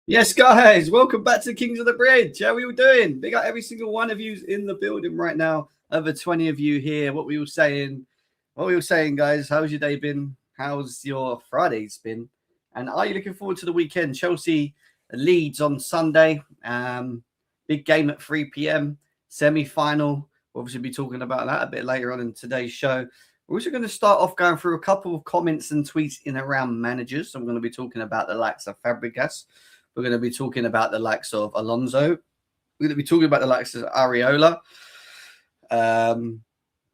Yes, guys, welcome back to Kings of the Bridge. How are we all doing? Big up every single one of you in the building right now. Over 20 of you here. What we all saying? Guys? How's your day been? How's your Friday's been? And are you looking forward to the weekend? Chelsea Leeds on Sunday. Big game at 3 p.m. Semi-final. We'll obviously be talking about that a bit later on in today's show. We're also going to start off going through a couple of comments and tweets in around managers. So I'm going to be talking about the likes of Fabregas. We're going to be talking about the likes of Alonso. We're going to be talking about the likes of Iraola. The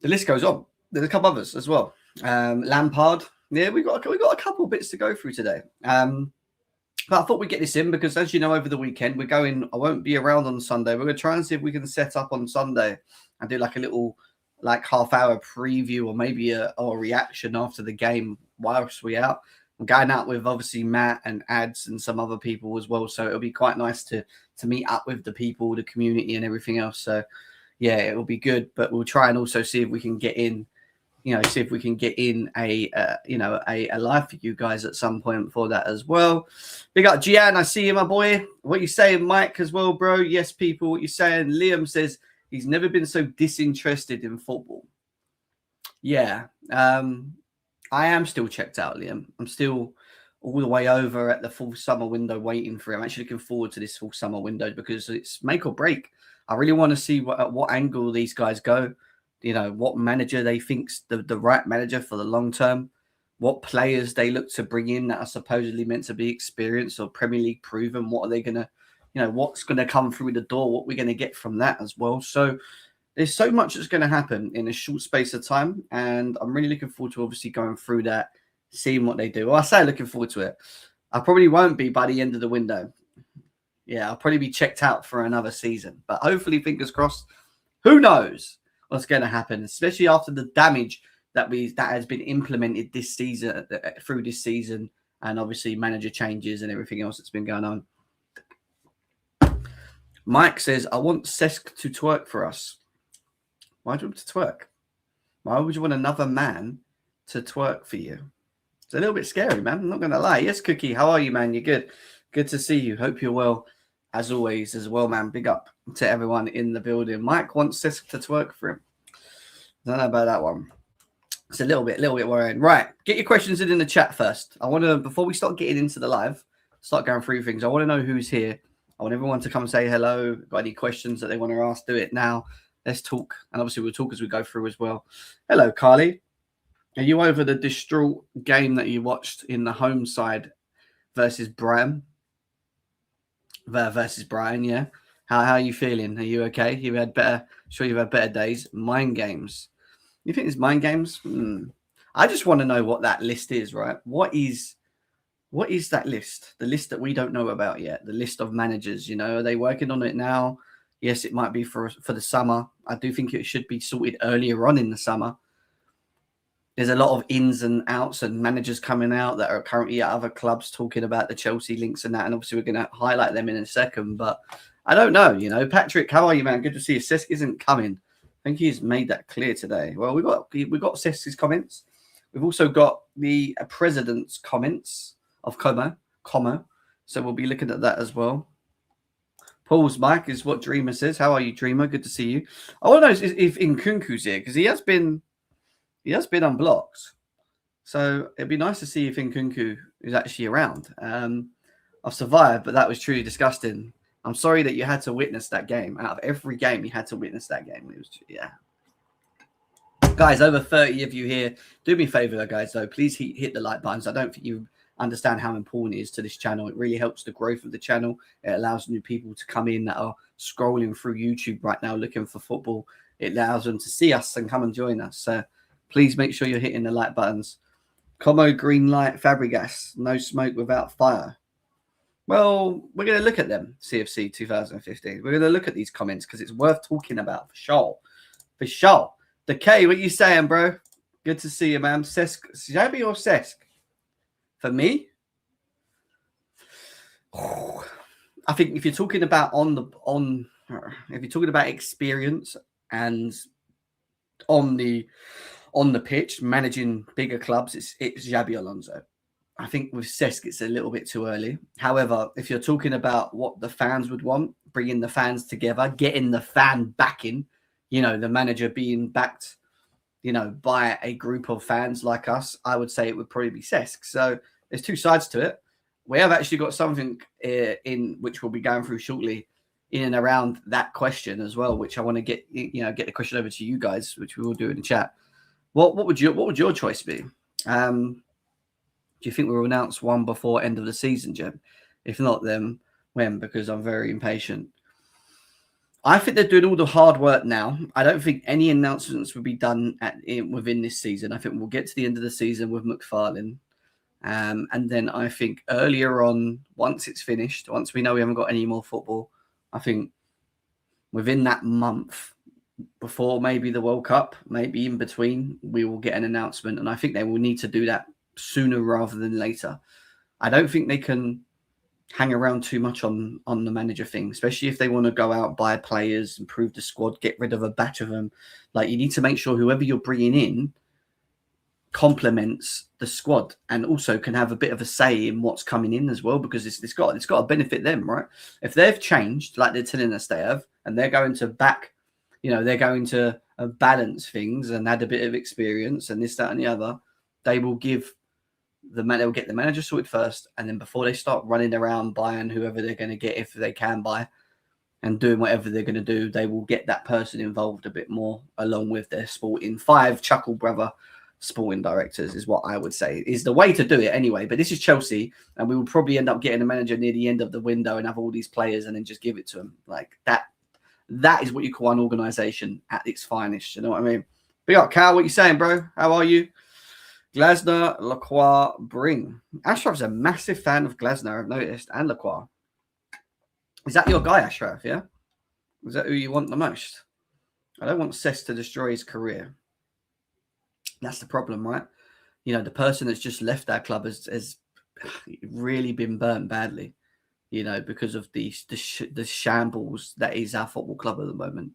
list goes on. There's a couple others as well. Lampard. Yeah, we got a couple bits to go through today. But I thought we'd get this in because, as you know, over the weekend we're going. I won't be around on Sunday. We're going to try and see if we can set up on Sunday and do like a little half-hour preview or maybe a reaction after the game whilst we're out. I'm going out with obviously Matt and Ads and some other people as well. So it'll be quite nice to meet up with the people, the community and everything else. So yeah, it will be good. But we'll try and also see if we can get in, a live for you guys at some point for that as well. Big up Gian, I see you, my boy. What you saying, Mike, as well, bro? Yes, people, what you saying? Liam says he's never been so disinterested in football. Yeah. I am still checked out, Liam. I'm still all the way over at the full summer window waiting for it. I'm actually looking forward to this full summer window because it's make or break. I really want to see what angle these guys go. You know, what manager they think's the right manager for the long term. What players they look to bring in that are supposedly meant to be experienced or Premier League proven. What are they going to, what's going to come through the door? What we're going to get from that as well. So there's so much that's going to happen in a short space of time, and I'm really looking forward to obviously going through that, seeing what they do. Well, I say looking forward to it. I probably won't be by the end of the window. Yeah, I'll probably be checked out for another season, but hopefully, fingers crossed. Who knows what's going to happen, especially after the damage that has been implemented this season, through this season, and obviously manager changes and everything else that's been going on. Mike says, "I want Cesc to twerk for us." Why do you want to twerk? Why would you want another man to twerk for you? It's a little bit scary, man. I'm not going to lie. Yes, Cookie, how are you, man? You're good. Good to see you. Hope you're well, as always, as well, man. Big up to everyone in the building. Mike wants Cesc to twerk for him. I don't know about that one. It's a little bit worrying. Right, get your questions in the chat first. I want to, before we start getting into the live, start going through things, I want to know who's here. I want everyone to come say hello. Got any questions that they want to ask, do it now. Let's talk. And obviously, we'll talk as we go through as well. Hello, Carly. Are you over the distraught game that you watched in the home side versus Brian? Yeah. How are you feeling? Are you okay? You've had better days. Mind games. You think it's mind games? I just want to know what that list is, right? What is that list? The list that we don't know about yet. The list of managers, are they working on it now? Yes, it might be for the summer. I do think it should be sorted earlier on in the summer. There's a lot of ins and outs and managers coming out that are currently at other clubs talking about the Chelsea links and that. And obviously, we're going to highlight them in a second. But I don't know, Patrick, how are you, man? Good to see you. Cesc isn't coming. I think he's made that clear today. Well, we've got Cesc's comments. We've also got the president's comments of Como. So we'll be looking at that as well. Paul's mic is what Dreamer says. How are you, Dreamer? Good to see you. I want to know if Nkunku's here because he has been unblocked. So it'd be nice to see if Nkunku is actually around. I've survived, but that was truly disgusting. I'm sorry that you had to witness that game. Out of every game, you had to witness that game. It was, yeah. Guys, over 30 of you here. Do me a favor, guys, though. Please hit the like buttons. I don't think you understand how important it is to this channel. It really helps the growth of the channel. It allows new people to come in that are scrolling through YouTube right now looking for football. It allows them to see us and come and join us. So please make sure you're hitting the like buttons. Como green light, Fabregas, no smoke without fire. Well, we're going to look at them, CFC 2015. We're going to look at these comments because it's worth talking about for sure. For sure. The K, what you saying, bro? Good to see you, man. Cesc, Xabi or Cesc? For me, I think if you're talking about if you're talking about experience and on the pitch managing bigger clubs, it's Xabi Alonso. I think with Cesc, it's a little bit too early. However, if you're talking about what the fans would want, bringing the fans together, getting the fan backing, the manager being backed, by a group of fans like us, I would say it would probably be Cesc. So there's two sides to it. We have actually got something in which we'll be going through shortly in and around that question as well, which I want to get the question over to you guys, which we will do in the chat. What would your choice be? Do you think we'll announce one before end of the season, Jeb? If not, then when? Because I'm very impatient. I think they're doing all the hard work now. I don't think any announcements will be done within this season. I think we'll get to the end of the season with McFarlane. And then I think earlier on, once it's finished, once we know we haven't got any more football, I think within that month, before maybe the World Cup, maybe in between, we will get an announcement. And I think they will need to do that sooner rather than later. I don't think they can hang around too much on the manager thing, especially if they want to go out, buy players, improve the squad, get rid of a batch of them. Like, you need to make sure whoever you're bringing in complements the squad and also can have a bit of a say in what's coming in as well, because it's got to benefit them, right? If they've changed like they're telling us they have, and they're going to back, they're going to balance things and add a bit of experience and this, that, and the other, they will get the manager sorted first, and then before they start running around buying whoever they're going to get, if they can buy, and doing whatever they're going to do, they will get that person involved a bit more, along with their sporting Chuckle brother sporting directors, is what I would say is the way to do it anyway. But this is Chelsea, and we will probably end up getting a manager near the end of the window and have all these players and then just give it to them like that. That is what you call an organisation at its finest. You know what I mean? Big up, Cal. What you saying, bro? How are you? Glasner, Lacroix, Bring. Ashraf's a massive fan of Glasner, I've noticed, and Lacroix. Is that your guy, Ashraf, yeah? Is that who you want the most? I don't want Cesc to destroy his career. That's the problem, right? The person that's just left our club has really been burnt badly, because of the shambles that is our football club at the moment.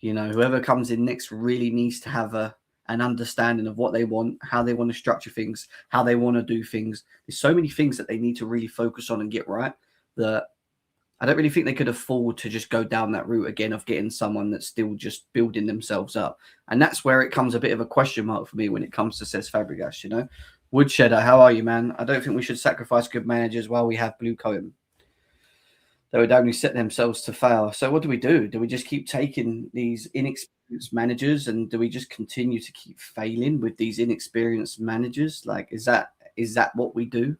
Whoever comes in next really needs to have an understanding of what they want, how they want to structure things, how they want to do things. There's so many things that they need to really focus on and get right that I don't really think they could afford to just go down that route again of getting someone that's still just building themselves up. And that's where it comes a bit of a question mark for me when it comes to Cesc Fabregas, Woodshedder, how are you, man? I don't think we should sacrifice good managers while we have blue coat. They would only set themselves to fail. So what do we do? Do we just keep taking these inexperienced managers, and do we just continue to keep failing with these inexperienced managers? Like, is that what we do?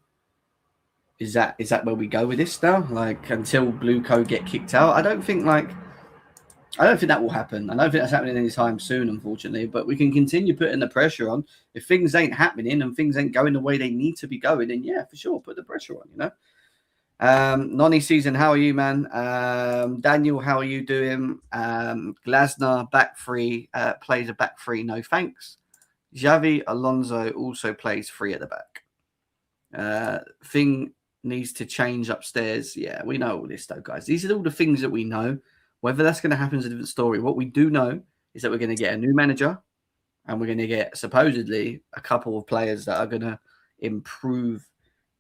Is that where we go with this now? Like, until Blue Co get kicked out? I don't think that will happen. I don't think that's happening anytime soon, unfortunately. But we can continue putting the pressure on. If things ain't happening and things ain't going the way they need to be going, then yeah, for sure, put the pressure on, Nonny Season, how are you, man? Daniel, how are you doing? Glasner, back three, plays a back three, no thanks. Xavi Alonso also plays three at the back. Thing needs to change upstairs. Yeah, we know all this though, guys. These are all the things that we know. Whether that's going to happen is a different story. What we do know is that we're going to get a new manager, and we're going to get supposedly a couple of players that are going to improve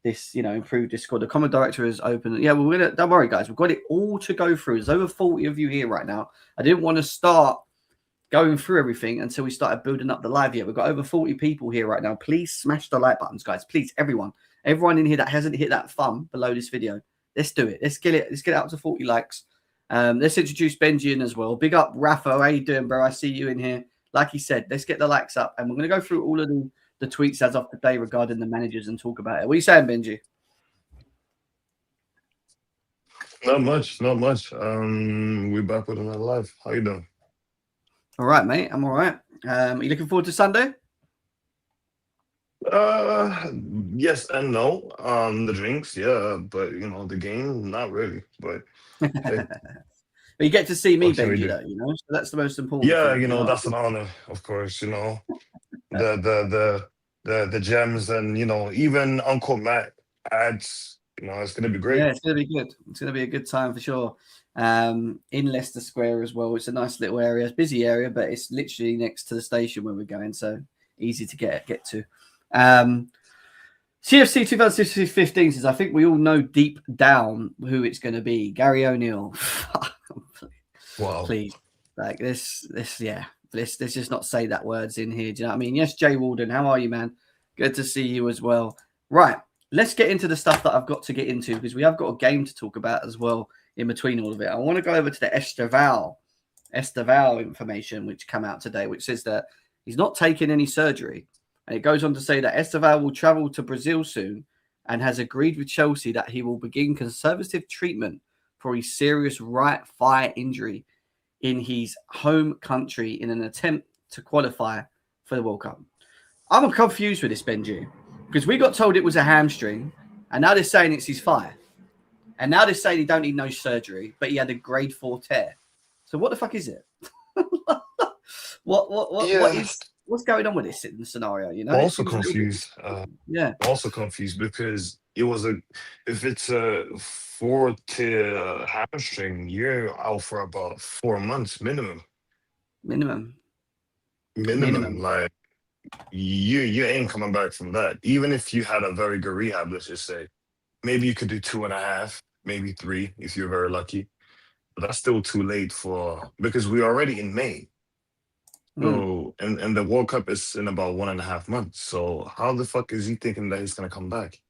this, improve this squad. The common director is open. Yeah, don't worry, guys. We've got it all to go through. There's over 40 of you here right now. I didn't want to start going through everything until we started building up the live here. We've got over 40 people here right now. Please smash the like buttons, guys. Please, everyone in here that hasn't hit that thumb below this video, let's do it. Let's get it up to 40 likes. Let's introduce Benji in as well. Big up, Rafa. How you doing, bro? I see you in here. Like he said, let's get the likes up, and we're going to go through all of the tweets as of today regarding the managers and talk about it. What are you saying, Benji? Not much. We're back with another live. How you doing? All right, mate. I'm all right. Are you looking forward to Sunday? Yes and no. The drinks, yeah, but the game, not really. But hey, but you get to see me, what can we Benji, do? though. So that's the most important Yeah, thing. that's an honor, of course. The gems, and even Uncle Matt adds. It's gonna be great. Yeah, it's gonna be good. It's gonna be a good time for sure. In Leicester Square as well. It's a nice little area. It's a busy area, but it's literally next to the station where we're going, so easy to get to. CFC 2015 says, I think we all know deep down who it's going to be. Gary O'Neill. Wow. Please. Like this, yeah. Let's just not say that words in here. Do you know what I mean? Yes, Jay Walden. How are you, man? Good to see you as well. Right. Let's get into the stuff that I've got to get into because we have got a game to talk about as well in between all of it. I want to go over to the Esteval information, which came out today, which says that he's not taking any surgery. And it goes on to say that Esteval will travel to Brazil soon and has agreed with Chelsea that he will begin conservative treatment for his serious right thigh injury in his home country in an attempt to qualify for the World Cup. I'm confused with this, Benji, because we got told it was a hamstring, and now they're saying it's his thigh. And now they're saying he don't need no surgery, but he had a grade 4 tear. So what the fuck is it? What's going on with this in the scenario? You know, Also confused. Also confused because if it's a 4-tier hamstring, you're out for about 4 months minimum. Minimum. Like you ain't coming back from that. Even if you had a very good rehab, let's just say, maybe you could do 2.5, maybe 3 if you're very lucky. But that's still too late because we're already in May. So and the World Cup is in about 1.5 months. So how the fuck is he thinking that he's gonna come back?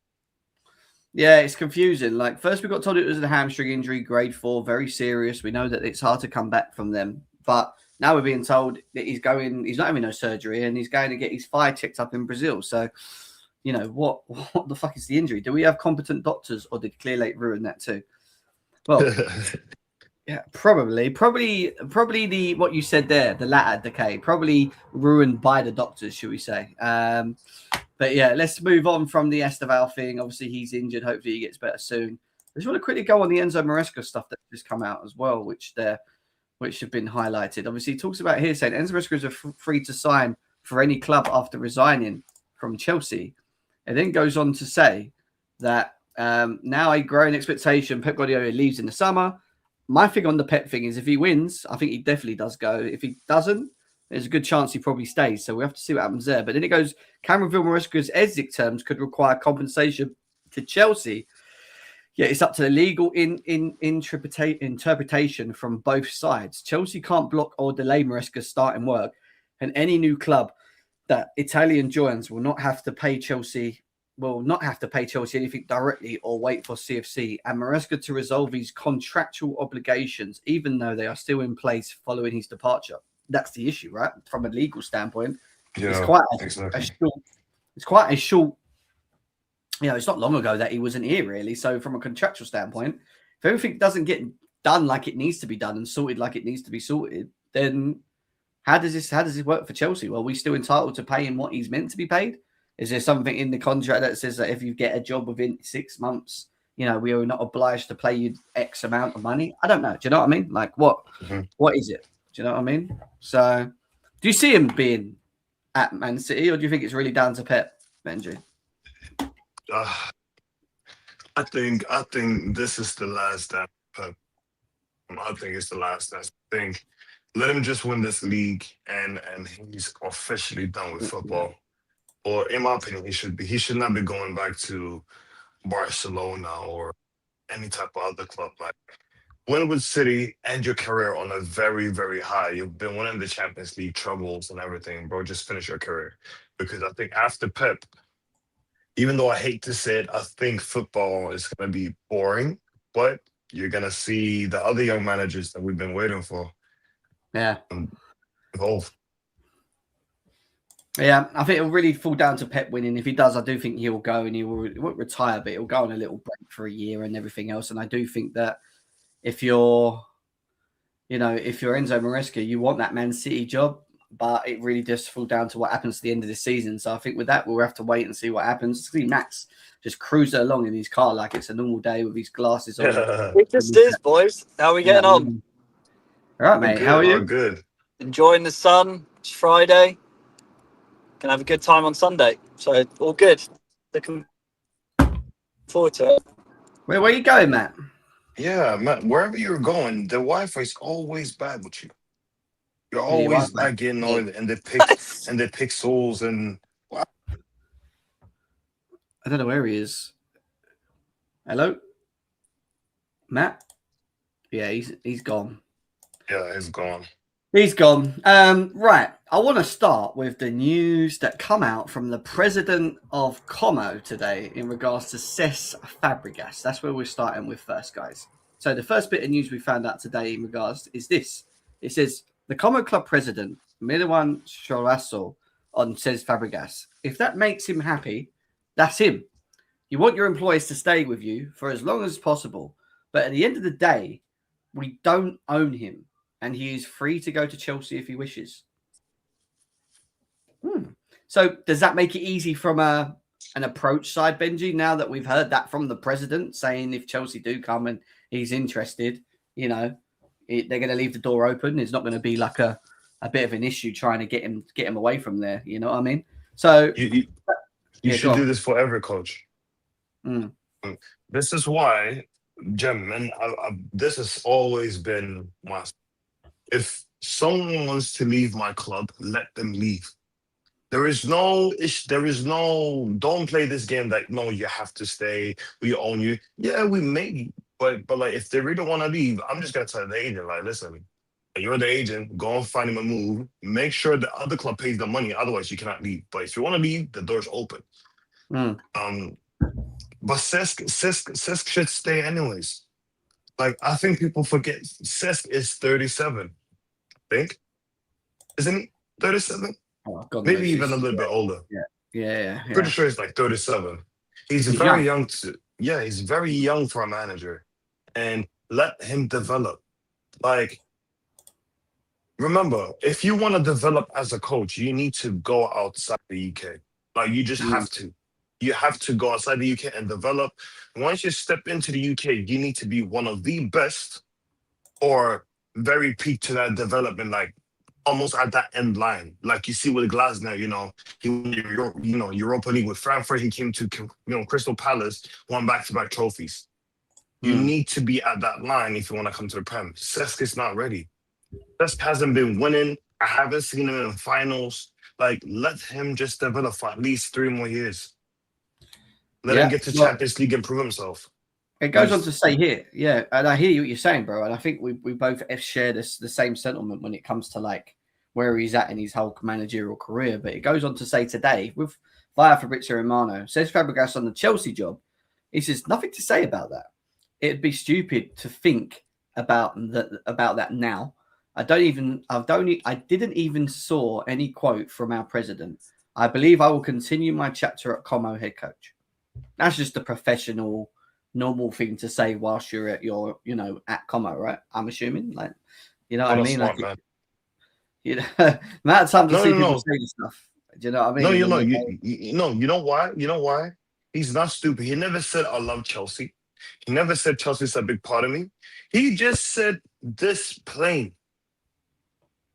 Yeah, it's confusing. Like first we got told it was a hamstring injury, grade 4, very serious. We know that it's hard to come back from them. But now we're being told that he's not having no surgery and he's going to get his thigh checked up in Brazil. So, you know, what the fuck is the injury? Do we have competent doctors or did Clearlake ruin that too? Well, yeah, probably the what you said there, the latter decay, probably ruined by the doctors, should we say? But yeah, let's move on from the Esteval thing. Obviously, he's injured. Hopefully, he gets better soon. I just want to quickly go on the Enzo Maresca stuff that just come out as well, which have been highlighted. Obviously, he talks about here saying Enzo Maresca is free to sign for any club after resigning from Chelsea. It then goes on to say that now a growing expectation, Pep Guardiola leaves in the summer. My thing on the Pep thing is if he wins, I think he definitely does go. If he doesn't, there's a good chance he probably stays. So we have to see what happens there. But then it goes, Cameron Maresca's exit terms could require compensation to Chelsea. Yeah, it's up to the legal interpretation from both sides. Chelsea can't block or delay Maresca's starting work, and any new club that Italian joins will not have to pay Chelsea anything directly or wait for CFC and Maresca to resolve his contractual obligations, even though they are still in place following his departure. That's the issue, right? From a legal standpoint, yeah, it's quite a short. You know, it's not long ago that he wasn't here, really. So, from a contractual standpoint, if everything doesn't get done like it needs to be done and sorted like it needs to be sorted, then how does this work for Chelsea? Well, are we still entitled to pay him what he's meant to be paid? Is there something in the contract that says that if you get a job within 6 months, you know, we are not obliged to pay you X amount of money? I don't know. Do you know what I mean? Like, what is it? Do you know what I mean? So, do you see him being at Man City, or do you think it's really down to Pep, Benji? I think this is the last step. I think it's the last step. I think let him just win this league, and he's officially done with football. Or in my opinion, he should not be going back to Barcelona or any type of other club. Like win with City, end your career on a very, very high. You've been winning the Champions League troubles and everything, bro. Just finish your career. Because I think after Pep, even though I hate to say it, I think football is going to be boring, but you're going to see the other young managers that we've been waiting for. Yeah. Evolve. Yeah, I think it'll really fall down to Pep winning. If he does, I do think he'll go and he won't retire, but he'll go on a little break for a year and everything else. And I do think that if you're Enzo Maresca, you want that Man City job, but it really just fall down to what happens to the end of the season. So I think with that, we'll have to wait and see what happens. See Max just cruising along in his car like it's a normal day with his glasses on. It just is, boys. How are we getting on? All right, mate. How are you? Good. Enjoying the sun. It's Friday. Gonna have a good time on Sunday. So all good. Looking forward to it. Where are you going, Matt? Yeah, Matt, wherever you're going, the Wi-Fi is always bad with you. You're always not getting all and the pixels and wow. I don't know where he is. Hello, Matt. Yeah, he's gone. Yeah, he's gone. He's gone. Right. I want to start with the news that come out from the president of Como today in regards to Cesc Fabregas. That's where we're starting with first, guys. So the first bit of news we found out today in regards is this. It says the Como club president, Milwan Chorasso, on Cesc Fabregas. If that makes him happy, that's him. You want your employees to stay with you for as long as possible. But at the end of the day, we don't own him. And he is free to go to Chelsea if he wishes. So does that make it easy from an approach side, Benji, now that we've heard that from the president saying if Chelsea do come and he's interested, they're going to leave the door open. It's not going to be like a bit of an issue trying to get him away from there. You know what I mean? So You should do this for every coach. This is why, Jim, and this has always been my. If someone wants to leave my club, let them leave. There is no. Don't play this game that no, you have to stay. We own you. Yeah, we may, but like if they really want to leave, I'm just gonna tell the agent like, listen, you're the agent. Go and find him a move. Make sure the other club pays the money. Otherwise, you cannot leave. But if you want to leave, the door's open. But Cesc should stay anyways. Like I think people forget Cesc is 37. Isn't he 37? Oh, God Maybe knows. even a little bit older. Yeah. Pretty sure he's like 37. He's very young. He's very young for a manager, and let him develop. Like, remember, if you want to develop as a coach, you need to go outside the UK. Like, you just have to. You have to go outside the UK and develop. Once you step into the UK, you need to be one of the best, or very peak to that development, like almost at that end line. Like you see with Glasner, he won Europa League with Frankfurt. He came to Crystal Palace, won back-to-back trophies. You need to be at that line if you want to come to the Prem. Cesc is not ready. Cesc hasn't been winning. I haven't seen him in finals. Like, let him just develop for at least 3 more years. Let him get to Champions League and prove himself. It goes on to say here, and I hear what you're saying, bro, and I think we both share the same sentiment when it comes to like where he's at in his whole managerial career. But it goes on to say today, via Fabrizio Romano, says Fabregas on the Chelsea job, he says nothing to say about that. It'd be stupid to think about that now. I didn't even saw any quote from our president. I believe I will continue my chapter at Como head coach. That's just a professional, normal thing to say whilst you're at at Como, right? I'm assuming, like, you know what I mean? Smart, like, man. amount of time to see people say this stuff. Do you know what I mean? No, you know why? You know why? He's not stupid. He never said I love Chelsea. He never said Chelsea's a big part of me. He just said this plain.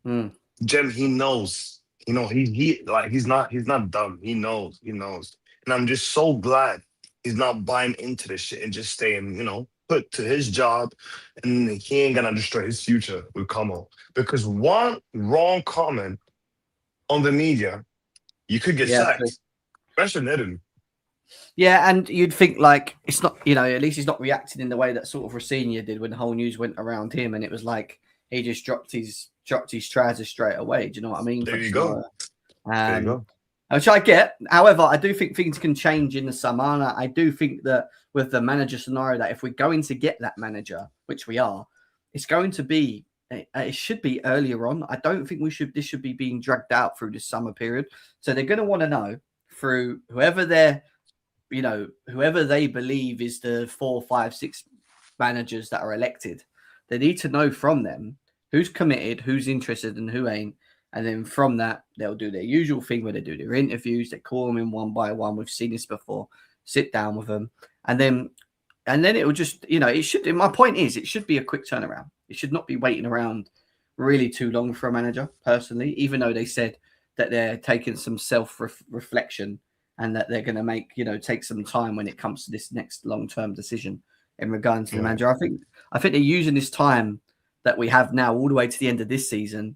Jem, he knows. He's not dumb. He knows. And I'm just so glad he's not buying into this shit and just staying, put to his job, and he ain't gonna destroy his future with Como. Because one wrong comment on the media, you could get sacked. Especially in Italy. Yeah, and you'd think like it's not, at least he's not reacting in the way that sort of Rossini did when the whole news went around him, and it was like he just dropped his trousers straight away. Do you know what I mean? There you go. There you go. Which I get. However, I do think things can change in the summer. And I do think that with the manager scenario, that if we're going to get that manager, which we are, it's going to be, it should be earlier on. I don't think this should be being dragged out through the summer period. So they're going to want to know through whoever they believe is the 4, 5, 6 managers that are elected. They need to know from them who's committed, who's interested, and who ain't. And then from that, they'll do their usual thing where they do their interviews. They call them in one by one. We've seen this before. Sit down with them. And then it will just, it should, my point is, it should be a quick turnaround. It should not be waiting around really too long for a manager, personally, even though they said that they're taking some self-reflection and that they're going to take some time when it comes to this next long-term decision in regards to the manager. I think they're using this time that we have now all the way to the end of this season,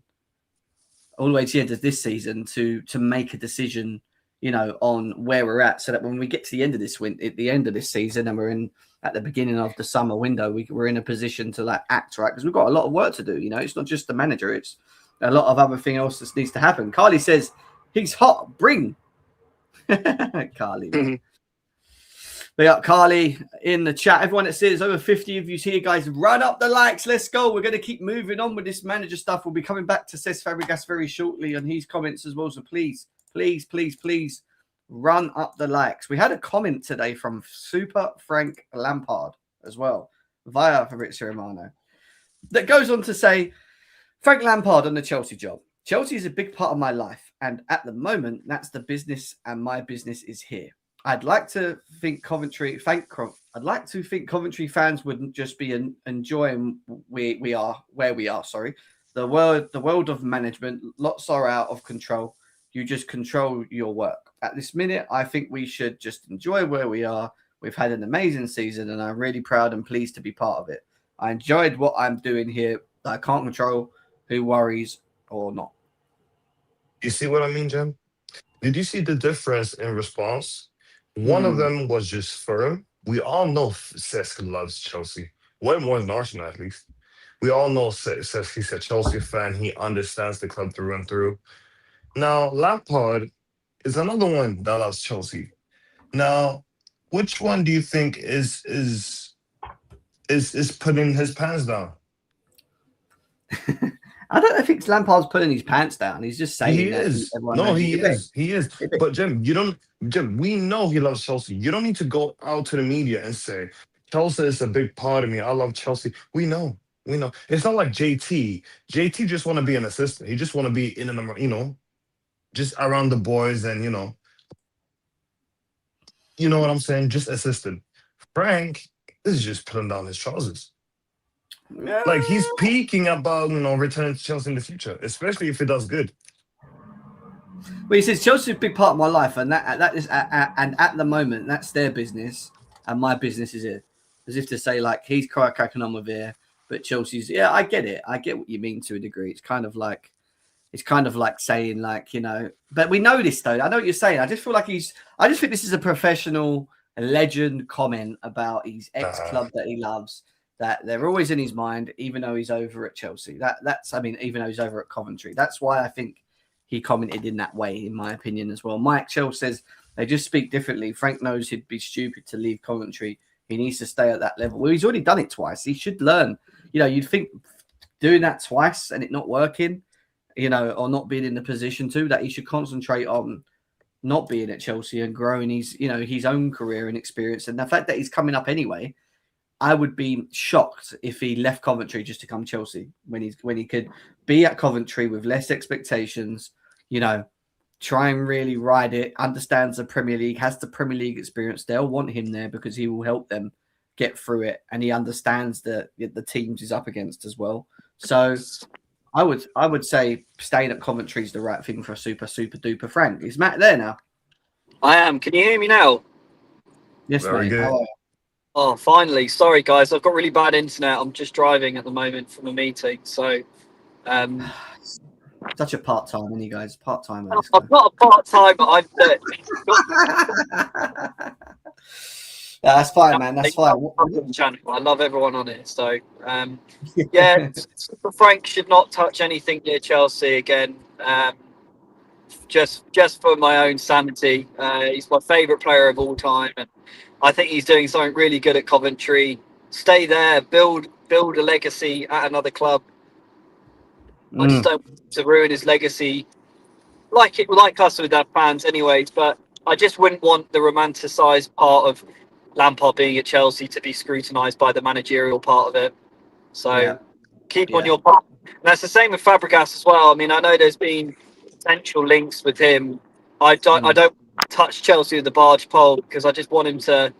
to make a decision, on where we're at, so that when we get to the end of at the end of this season, and we're in at the beginning of the summer window, we're in a position to like act right, because we've got a lot of work to do. It's not just the manager; it's a lot of other thing else that needs to happen. Carly says he's hot. Bring Carly. Man. We got Carly in the chat. Everyone that says over 50 of you here, guys, run up the likes. Let's go. We're going to keep moving on with this manager stuff. We'll be coming back to Cesc Fabregas very shortly on his comments as well. So please, please, please, please run up the likes. We had a comment today from Super Frank Lampard as well via Fabrizio Romano that goes on to say, Frank Lampard on the Chelsea job. Chelsea is a big part of my life, and at the moment, that's the business, and my business is here. I'd like to think Coventry fans wouldn't just be enjoying we are where we are. Sorry, the world of management. Lots are out of control. You just control your work. At this minute, I think we should just enjoy where we are. We've had an amazing season, and I'm really proud and pleased to be part of it. I enjoyed what I'm doing here. I can't control who worries or not. You see what I mean, Jim? Did you see the difference in response? One of them was just firm. We all know Cesc loves Chelsea. Way more than Arsenal, at least. We all know Cesc, he's a Chelsea fan. He understands the club through and through. Now, Lampard is another one that loves Chelsea. Now, which one do you think is putting his pants down? I don't think Lampard's putting his pants down. He's just saying he is. No, he is. He is. But Jim, we know he loves Chelsea. You don't need to go out to the media and say Chelsea is a big part of me. I love Chelsea. We know. It's not like JT. JT just want to be an assistant. He just want to be in and just around the boys, and you know what I'm saying? Just assistant. Frank is just putting down his trousers. Yeah. Like, he's peaking about returning to Chelsea in the future, especially if it does good. Well, he says Chelsea's a big part of my life, and that is and at the moment that's their business, and my business is here. As if to say, like, he's cracking on with here, but Chelsea's. Yeah, I get it. I get what you mean to a degree. It's kind of like saying, like, But we know this though. I know what you're saying. I just feel like I just think this is a professional legend comment about his ex-club that he loves. That they're always in his mind, even though he's over at Chelsea. Even though he's over at Coventry. That's why I think he commented in that way, in my opinion, as well. Mike Chell says they just speak differently. Frank knows he'd be stupid to leave Coventry. He needs to stay at that level. Well, he's already done it twice. He should learn. You'd think doing that twice and it not working, or not being in the position to, that he should concentrate on not being at Chelsea and growing his own career and experience. And the fact that he's coming up anyway, I would be shocked if he left Coventry just to come Chelsea when he could be at Coventry with less expectations, try and really ride it, understands the Premier League, has the Premier League experience. They'll want him there because he will help them get through it, and he understands the teams he's up against as well. So I would say staying at Coventry is the right thing for a super duper Frank. Is Matt there now? I am. Can you hear me now? Yes, Very mate. good. Oh, finally. Sorry, guys. I've got really bad internet. I'm just driving at the moment from a meeting. So, such a part-time, isn't he, guys? Part-time. I'm not a part-time, but I'm that's fine, man. That's fine. I love everyone on it. So, yeah, Frank should not touch anything near Chelsea again. Just for my own sanity. He's my favourite player of all time, and I think he's doing something really good at Coventry. Stay there, build a legacy at another club. I just don't want to ruin his legacy, like us with our fans, anyways. But I just wouldn't want the romanticised part of Lampard being at Chelsea to be scrutinised by the managerial part of it. So keep on your path. And that's the same with Fabregas as well. I mean, I know there's been potential links with him. I don't touch Chelsea with the barge pole, because I just want him to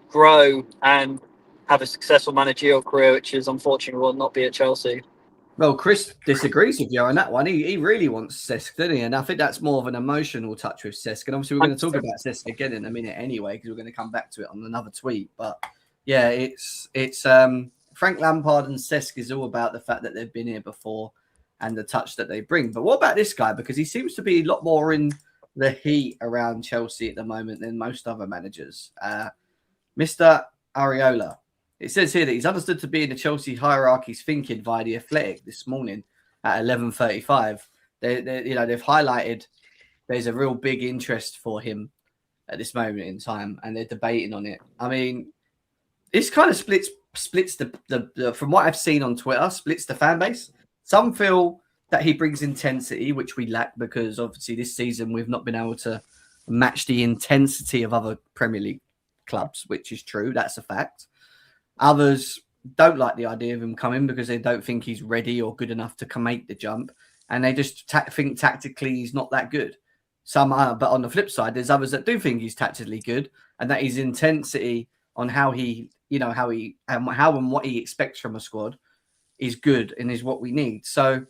grow and have a successful managerial career, which is unfortunately will not be at Chelsea. Well, Chris disagrees with you on that one. He really wants Cesc, doesn't he? And I think that's more of an emotional touch with Cesc. And obviously, we're going to talk about Cesc again in a minute anyway, because we're going to come back to it on another tweet. But yeah, it's Frank Lampard and Cesc is all about the fact that they've been here before and the touch that they bring. But what about this guy? Because he seems to be a lot more in the heat around Chelsea at the moment than most other managers. Mr. Areola. It says here that he's understood to be in the Chelsea hierarchy's thinking via the Athletic this morning at 11:35. They've highlighted there's a real big interest for him at this moment in time, and they're debating on it. I mean, this kind of splits the from what I've seen on Twitter, splits the fan base. Some feel that he brings intensity, which we lack because obviously this season we've not been able to match the intensity of other Premier League clubs, which is true. That's a fact. Others don't like the idea of him coming because they don't think he's ready or good enough to make the jump, and they just think tactically he's not that good. Some are, but on the flip side, there's others that do think he's tactically good, and that his intensity on how and what he expects from a squad is good and is what we need. So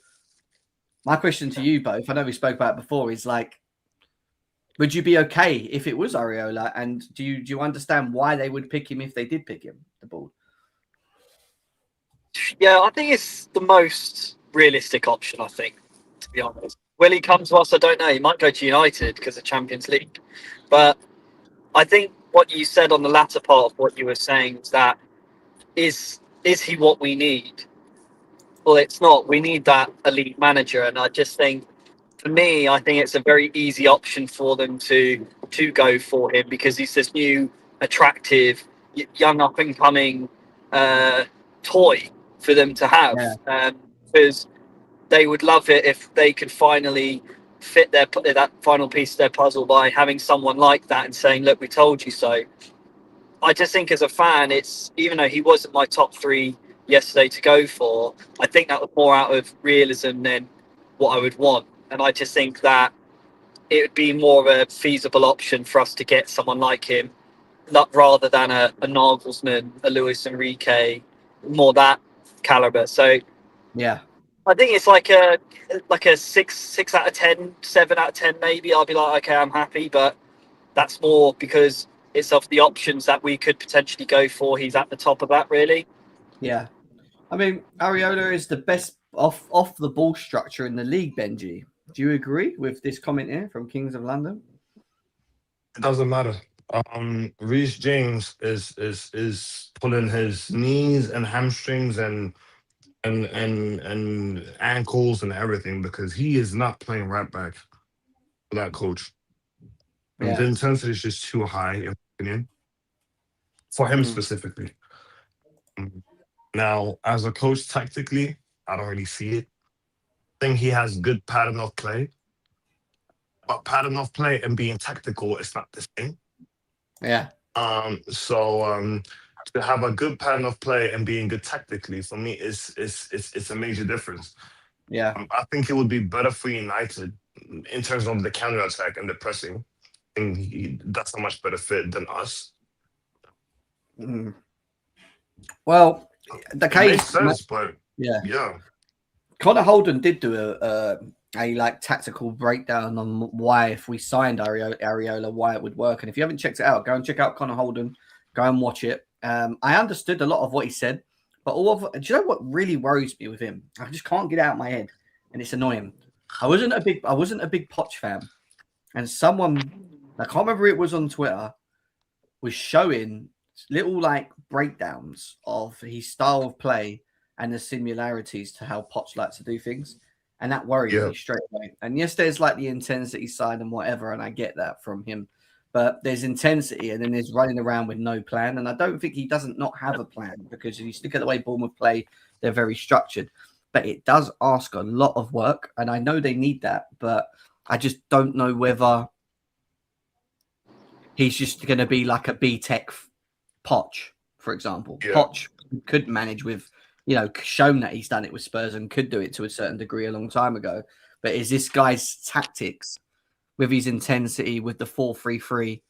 my question to you both, I know we spoke about it before, is like, would you be okay if it was Areola? And do you understand why they would pick him if they did pick him, the board? Yeah, I think it's the most realistic option, I think, to be honest. Will he come to us? I don't know. He might go to United because of Champions League. But I think what you said on the latter part of what you were saying is that is he what we need? Well, it's not. We need that elite manager. And I just think, for me, I think it's a very easy option for them to go for him because he's this new, attractive, young up-and-coming toy for them to have. Because they would love it if they could finally fit that final piece of their puzzle by having someone like that and saying, look, we told you so. I just think as a fan, it's, even though he wasn't my top three yesterday to go for, I think that was more out of realism than what I would want. And I just think that it would be more of a feasible option for us to get someone like him, rather than a Nagelsmann, a Luis Enrique, more that caliber. So yeah, I think it's like a 6 out of 10, 7 out of 10 maybe. I'll be like, okay, I'm happy, but that's more because it's of the options that we could potentially go for. He's at the top of that, really. Yeah, I mean, Areola is the best off the ball structure in the league, Benji. Do you agree with this comment here from Kings of London? It doesn't matter. Reece James is pulling his knees and hamstrings and ankles and everything because he is not playing right back for that coach. And the intensity is just too high, in my opinion, for him specifically. Now, as a coach, tactically, I don't really see it. I think he has good pattern of play, but pattern of play and being tactical is not the same. Yeah. So to have a good pattern of play and being good tactically, for me, it's a major difference. Yeah. I think it would be better for United in terms of the counter attack and the pressing. I think that's a much better fit than us. Well, the case makes sense, but yeah. Connor Holden did do a like tactical breakdown on why, if we signed Areola, why it would work. And if you haven't checked it out, go and check out Connor Holden. Go and watch it. I understood a lot of what he said, but do you know what really worries me with him? I just can't get it out of my head, and it's annoying. I wasn't a big Poch fan, and someone, I can't remember, it was on Twitter, was showing little like breakdowns of his style of play and the similarities to how Poch likes to do things. And that worried me straight away. And yes, there's like the intensity side and whatever, and I get that from him. But there's intensity and then there's running around with no plan. And I don't think he doesn't not have a plan, because if you look at the way Bournemouth play, they're very structured. But it does ask a lot of work, and I know they need that. But I just don't know whether he's just going to be like a B-Tech Poch, for example. Poch could manage with, shown that he's done it with Spurs and could do it to a certain degree a long time ago. But is this guy's tactics with his intensity, with the 4-3-3,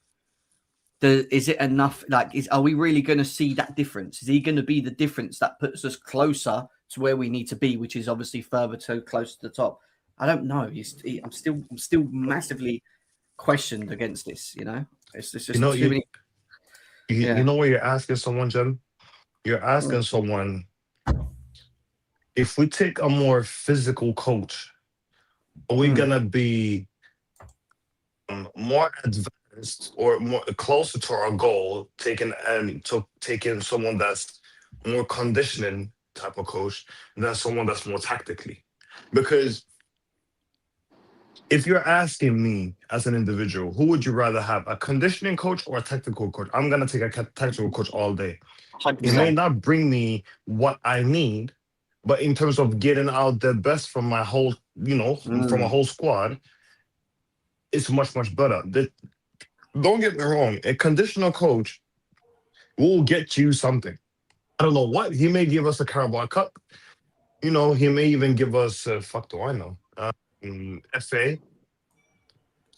is it enough? Like, are we really going to see that difference? Is he going to be the difference that puts us closer to where we need to be, which is obviously further close to the top? I don't know. I'm still massively questioned against this. It's just too many. You know what you're asking someone, Jen? You're asking someone, if we take a more physical coach, are we gonna be more advanced or more closer to our goal, taking someone that's more conditioning type of coach than someone that's more tactically. Because if you're asking me as an individual, who would you rather have, a conditioning coach or a technical coach? I'm gonna take a tactical coach all day. He may 100%. not bring me what I need, but in terms of getting out the best from my whole, from a whole squad, it's much, much better. Don't get me wrong, a conditional coach will get you something. I don't know what. He may give us a Carabao Cup. He may even give us, fuck do I know, FA.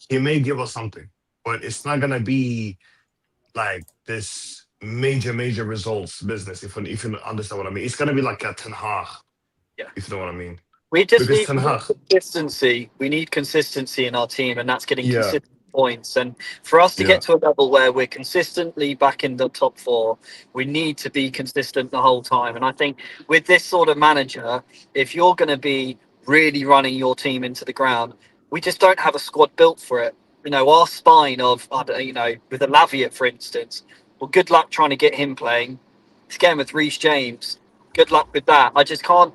He may give us something, but it's not going to be like this major, major results business, if you understand what I mean. It's going to be like a Ten Hag, Yeah. if you know what I mean. We just Because need Ten Hag, consistency. We need consistency in our team, and that's getting yeah, consistent points. And for us to yeah. get to a level where we're consistently back in the top four, we need to be consistent the whole time. And I think with this sort of manager, if you're going to be really running your team into the ground, we just don't have a squad built for it. Our spine of, with a Laviat, for instance, well, good luck trying to get him playing. Again, with Reece James, good luck with that. I just can't.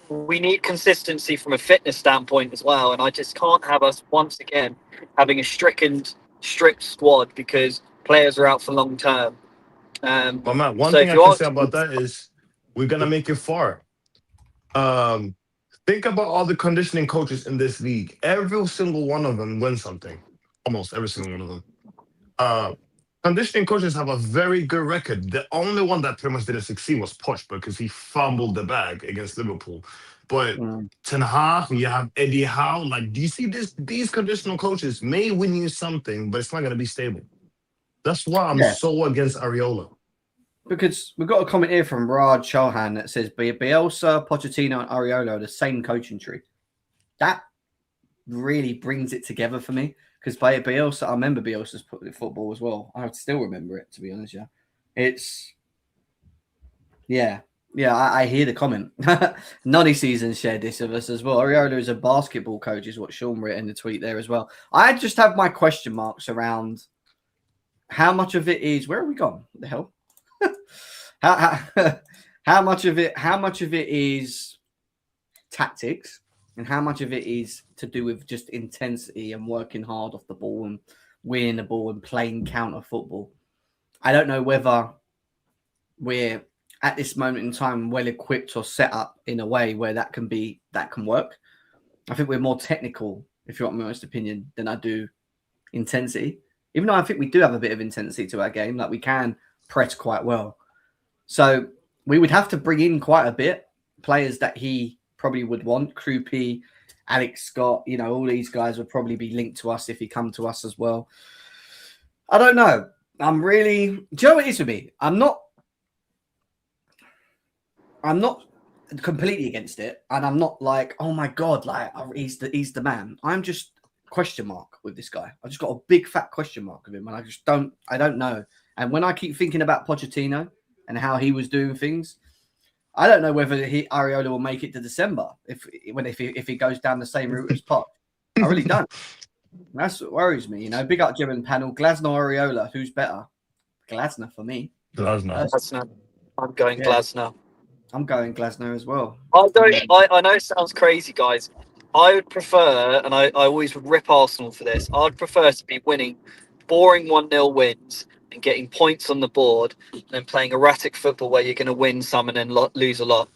We need consistency from a fitness standpoint as well, and I just can't have us once again having a strict squad because players are out for long term. But man, one So thing if I you can ask, say about that is we're going to make it far. Um, Think about all the conditioning coaches in this league. Every single one of them wins something. Almost every single one of them. Uh, Conditioning coaches have a very good record. The only one that pretty much didn't succeed was Poch because he fumbled the bag against Liverpool. But Ten Hag, you have Eddie Howe. Like, do you see this? These conditional coaches may win you something, but it's not going to be stable. That's why I'm Yeah. so against Iraola. Because we've got a comment here from Raj Chauhan that says Bielsa, Pochettino, and Iraola are the same coaching tree. That really brings it together for me. Because by Bielsa, I remember Bielsa's football as well. I still remember it, to be honest. Yeah, it's I hear the comment. Noddy Season shared this with us as well. Iraola is a basketball coach, is what Sean wrote in the tweet there as well. I just have my question marks around how much of it is. Where are we gone? What the hell? how much of it is tactics and how much of it is to do with just intensity and working hard off the ball and winning the ball and playing counter football. I don't know whether we're at this moment in time well equipped or set up in a way where that can work. I think we're more technical, if you want my honest opinion, than I do intensity. Even though I think we do have a bit of intensity to our game, like we can press quite well. So we would have to bring in quite a bit players that he probably would want. Krupi, Alex Scott, all these guys would probably be linked to us if he come to us as well. I don't know. Do you know what it is with me? I'm not completely against it, and I'm not like, oh my god, like he's the man. I'm just question mark with this guy. I just got a big fat question mark with him, and I don't know. And when I keep thinking about Pochettino and how he was doing things, I don't know whether Iraola will make it to December if he goes down the same route as Poch. I really don't. That's what worries me. Big up German panel. Glasner or Iraola, who's better? Glasner for me. Glasner. I'm going Glasner. I'm going Glasner as well. I know it sounds crazy, guys. I would prefer, and I always would rip Arsenal for this, I'd prefer to be winning boring 1-0 wins and getting points on the board than playing erratic football where you're going to win some and then lose a lot.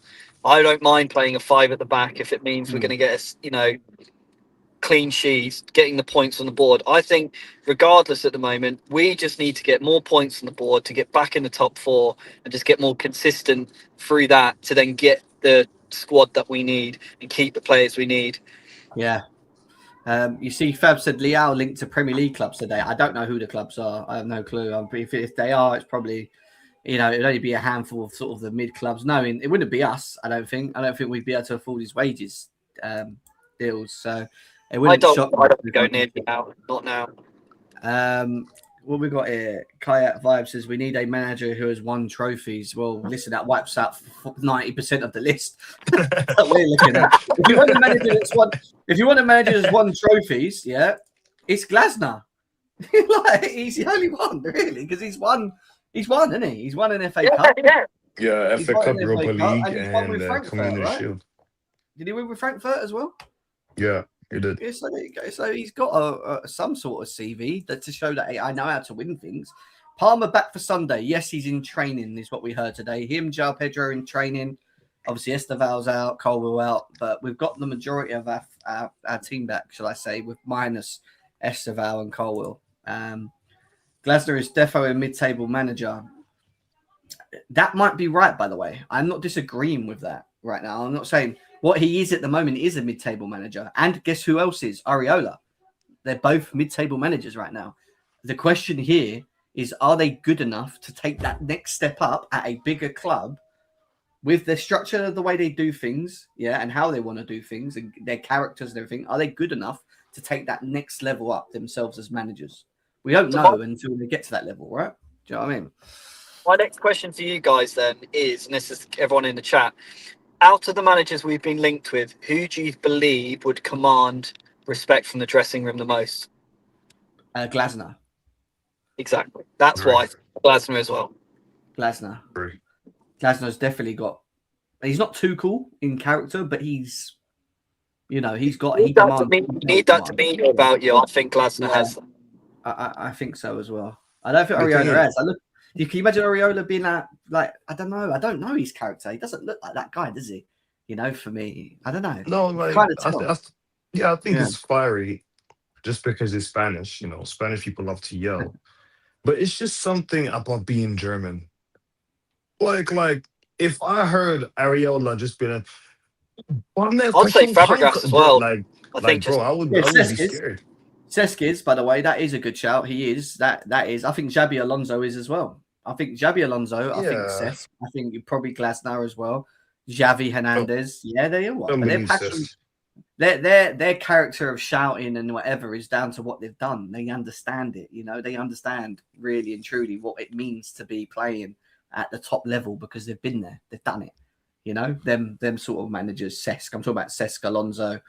I don't mind playing a 5 at the back if it means we're going to get clean sheets, getting the points on the board. I think regardless at the moment, we just need to get more points on the board to get back in the top 4 and just get more consistent through that to then get the squad that we need and keep the players we need. Yeah. You see, Fab said Leao linked to Premier League clubs today. I don't know who the clubs are. I have no clue. If they are, it's probably, it'd only be a handful of sort of the mid clubs. No, it wouldn't be us. I don't think we'd be able to afford his wages deals. So it wouldn't shock me. I don't go near Leao. Not now. What we got here? Kayak Vibe says we need a manager who has won trophies. Well, listen, that wipes out 90% of the list that we're looking at. If you want a manager that's won trophies, yeah, It's Glasner. Like, he's the only one, really, because he's won, isn't he? He's won an FA Cup. Yeah, He's FA won Cup, an FA Europa Cup, League, and he's won with and Frankfurt, Community right? Shield. Did he win with Frankfurt as well? Yeah, he did. Yeah, so there you go. So he's got some sort of CV to show that, hey, I know how to win things. Palmer back for Sunday. Yes, he's in training, is what we heard today. Him, João Pedro in training. Obviously, Esteval's out, Colwell out, but we've got the majority of our team back, shall I say, with minus Esteval and Colwell. Glasner is defo a mid-table manager. That might be right, by the way. I'm not disagreeing with that right now. I'm not saying what he is at the moment is a mid-table manager. And guess who else is? Iraola. They're both mid-table managers right now. The question here is, are they good enough to take that next step up at a bigger club with the structure of the way they do things, yeah, and how they want to do things and their characters and everything? Are they good enough to take that next level up themselves as managers? We don't know until they get to that level, right? Do you know what I mean? My next question for you guys then is, and this is everyone in the chat, out of the managers we've been linked with, who do you believe would command respect from the dressing room the most? Glasner. Exactly. That's Right. why Glasner as well. Glasner. Right. Glasner's definitely got. He's not too cool in character, but he's, you know, he demands. Need that to be about you. I think Glasner has. I think so as well. I don't think The thing Iraola is- has. Can you imagine Iraola being like, I don't know. I don't know his character. He doesn't look like that guy, does he? You know, for me, I don't know. No, like Kind of I think it's fiery, just because it's Spanish. You know, Spanish people love to yell, but it's just something about being German. Like if I heard Ariola just being I'd say Fabregas as well. bro, I would be scared. Cesquiz, by the way, that is a good shout. He is that is. I think Xabi Alonso is as well. I think Xabi Alonso. I think Yeah. Cesc. I think you probably Glasner as well. Xavi Hernandez. Yeah, they are. Don't But their believe passion, Cesc. their character of shouting and whatever is down to what they've done. They understand it. You know, they understand really and truly what it means to be playing at the top level because they've been there. They've done it. You know, them sort of managers. Cesc. I'm talking about Cesc, Alonso.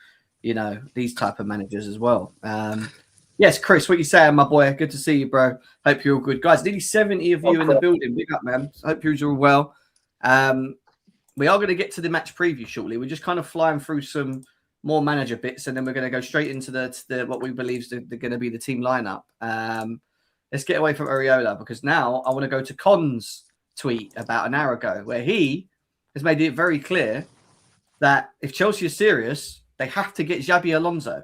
You know, these type of managers as well. Yes, Chris, what you saying, my boy? Good to see you, bro. Hope you're all good. Guys, nearly 70 of you in the building. Big up, man. Hope you're all well. We are going to get to the match preview shortly. We're just kind of flying through some more manager bits, and then we're going to go straight into the what we believe is going to be the team lineup. Let's get away from Iraola because now I want to go to Con's tweet about an hour ago where he has made it very clear that if Chelsea is serious, they have to get Xabi Alonso.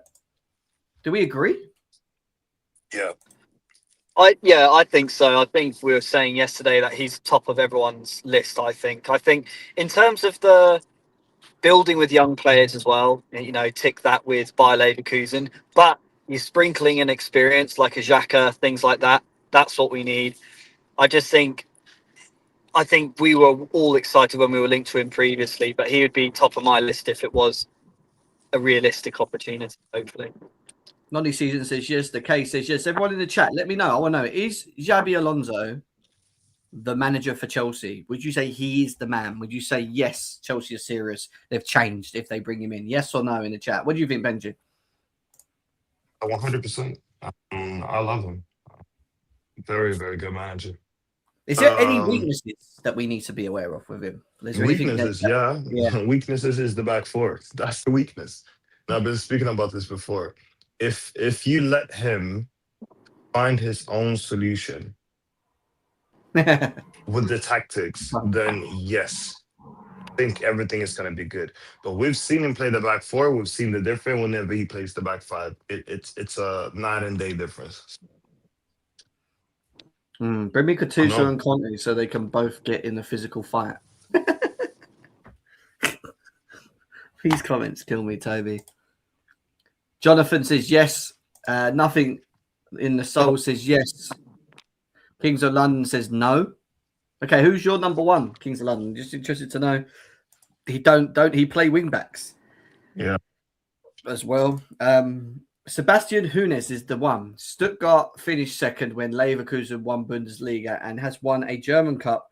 Do we agree? Yeah. I think so. I think we were saying yesterday that he's top of everyone's list. I think in terms of the building with young players as well, you know, tick that with Bayer Leverkusen, but you're sprinkling in experience like a Xhaka, things like that. That's what we need. I think we were all excited when we were linked to him previously, but he would be top of my list if it was a realistic opportunity, hopefully. Nonny Season says yes. The case says yes. Everyone in the chat, let me know. I want to know, is Xabi Alonso the manager for Chelsea? Would you say he is the man? Would you say yes, Chelsea are serious? They've changed if they bring him in. Yes or no in the chat? What do you think, Benji? 100%. I love him. Very, very good manager. Is there any weaknesses that we need to be aware of with him? Weaknesses, yeah. Weaknesses is the back four. That's the weakness. Now, I've been speaking about this before. If you let him find his own solution with the tactics, then yes, I think everything is going to be good. But we've seen him play the back four. We've seen the difference whenever he plays the back five. It's a night and day difference. Bring me Gattuso and Conte so they can both get in a physical fight. These comments kill me, Toby. Jonathan says yes. Nothing in the soul says yes. Kings of London says no. Okay, who's your number one? Kings of London. Just interested to know. He don't he play wing backs? Yeah. As well. Sebastian Hunes is the one. Stuttgart finished second when Leverkusen won Bundesliga and has won a German Cup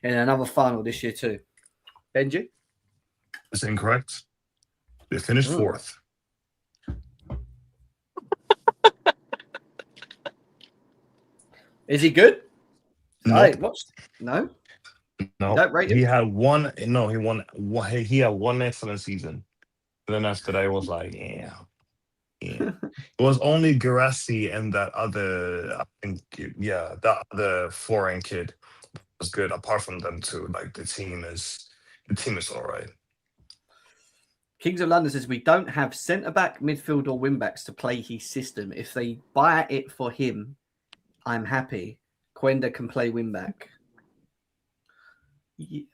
in another final this year too. Benji? That's incorrect. They finished fourth. Is he good? Nope. No, No, don't rate he him. had one. No, he won. He had one excellent season. And then after that, it was like, yeah. It was only Garassi and that other, I think, yeah, that other foreign kid was good. Apart from them two, like the team is all right. Kings of London says we don't have centre back, midfield, or wing backs to play his system. If they buy it for him, I'm happy. Quenda can play wing back.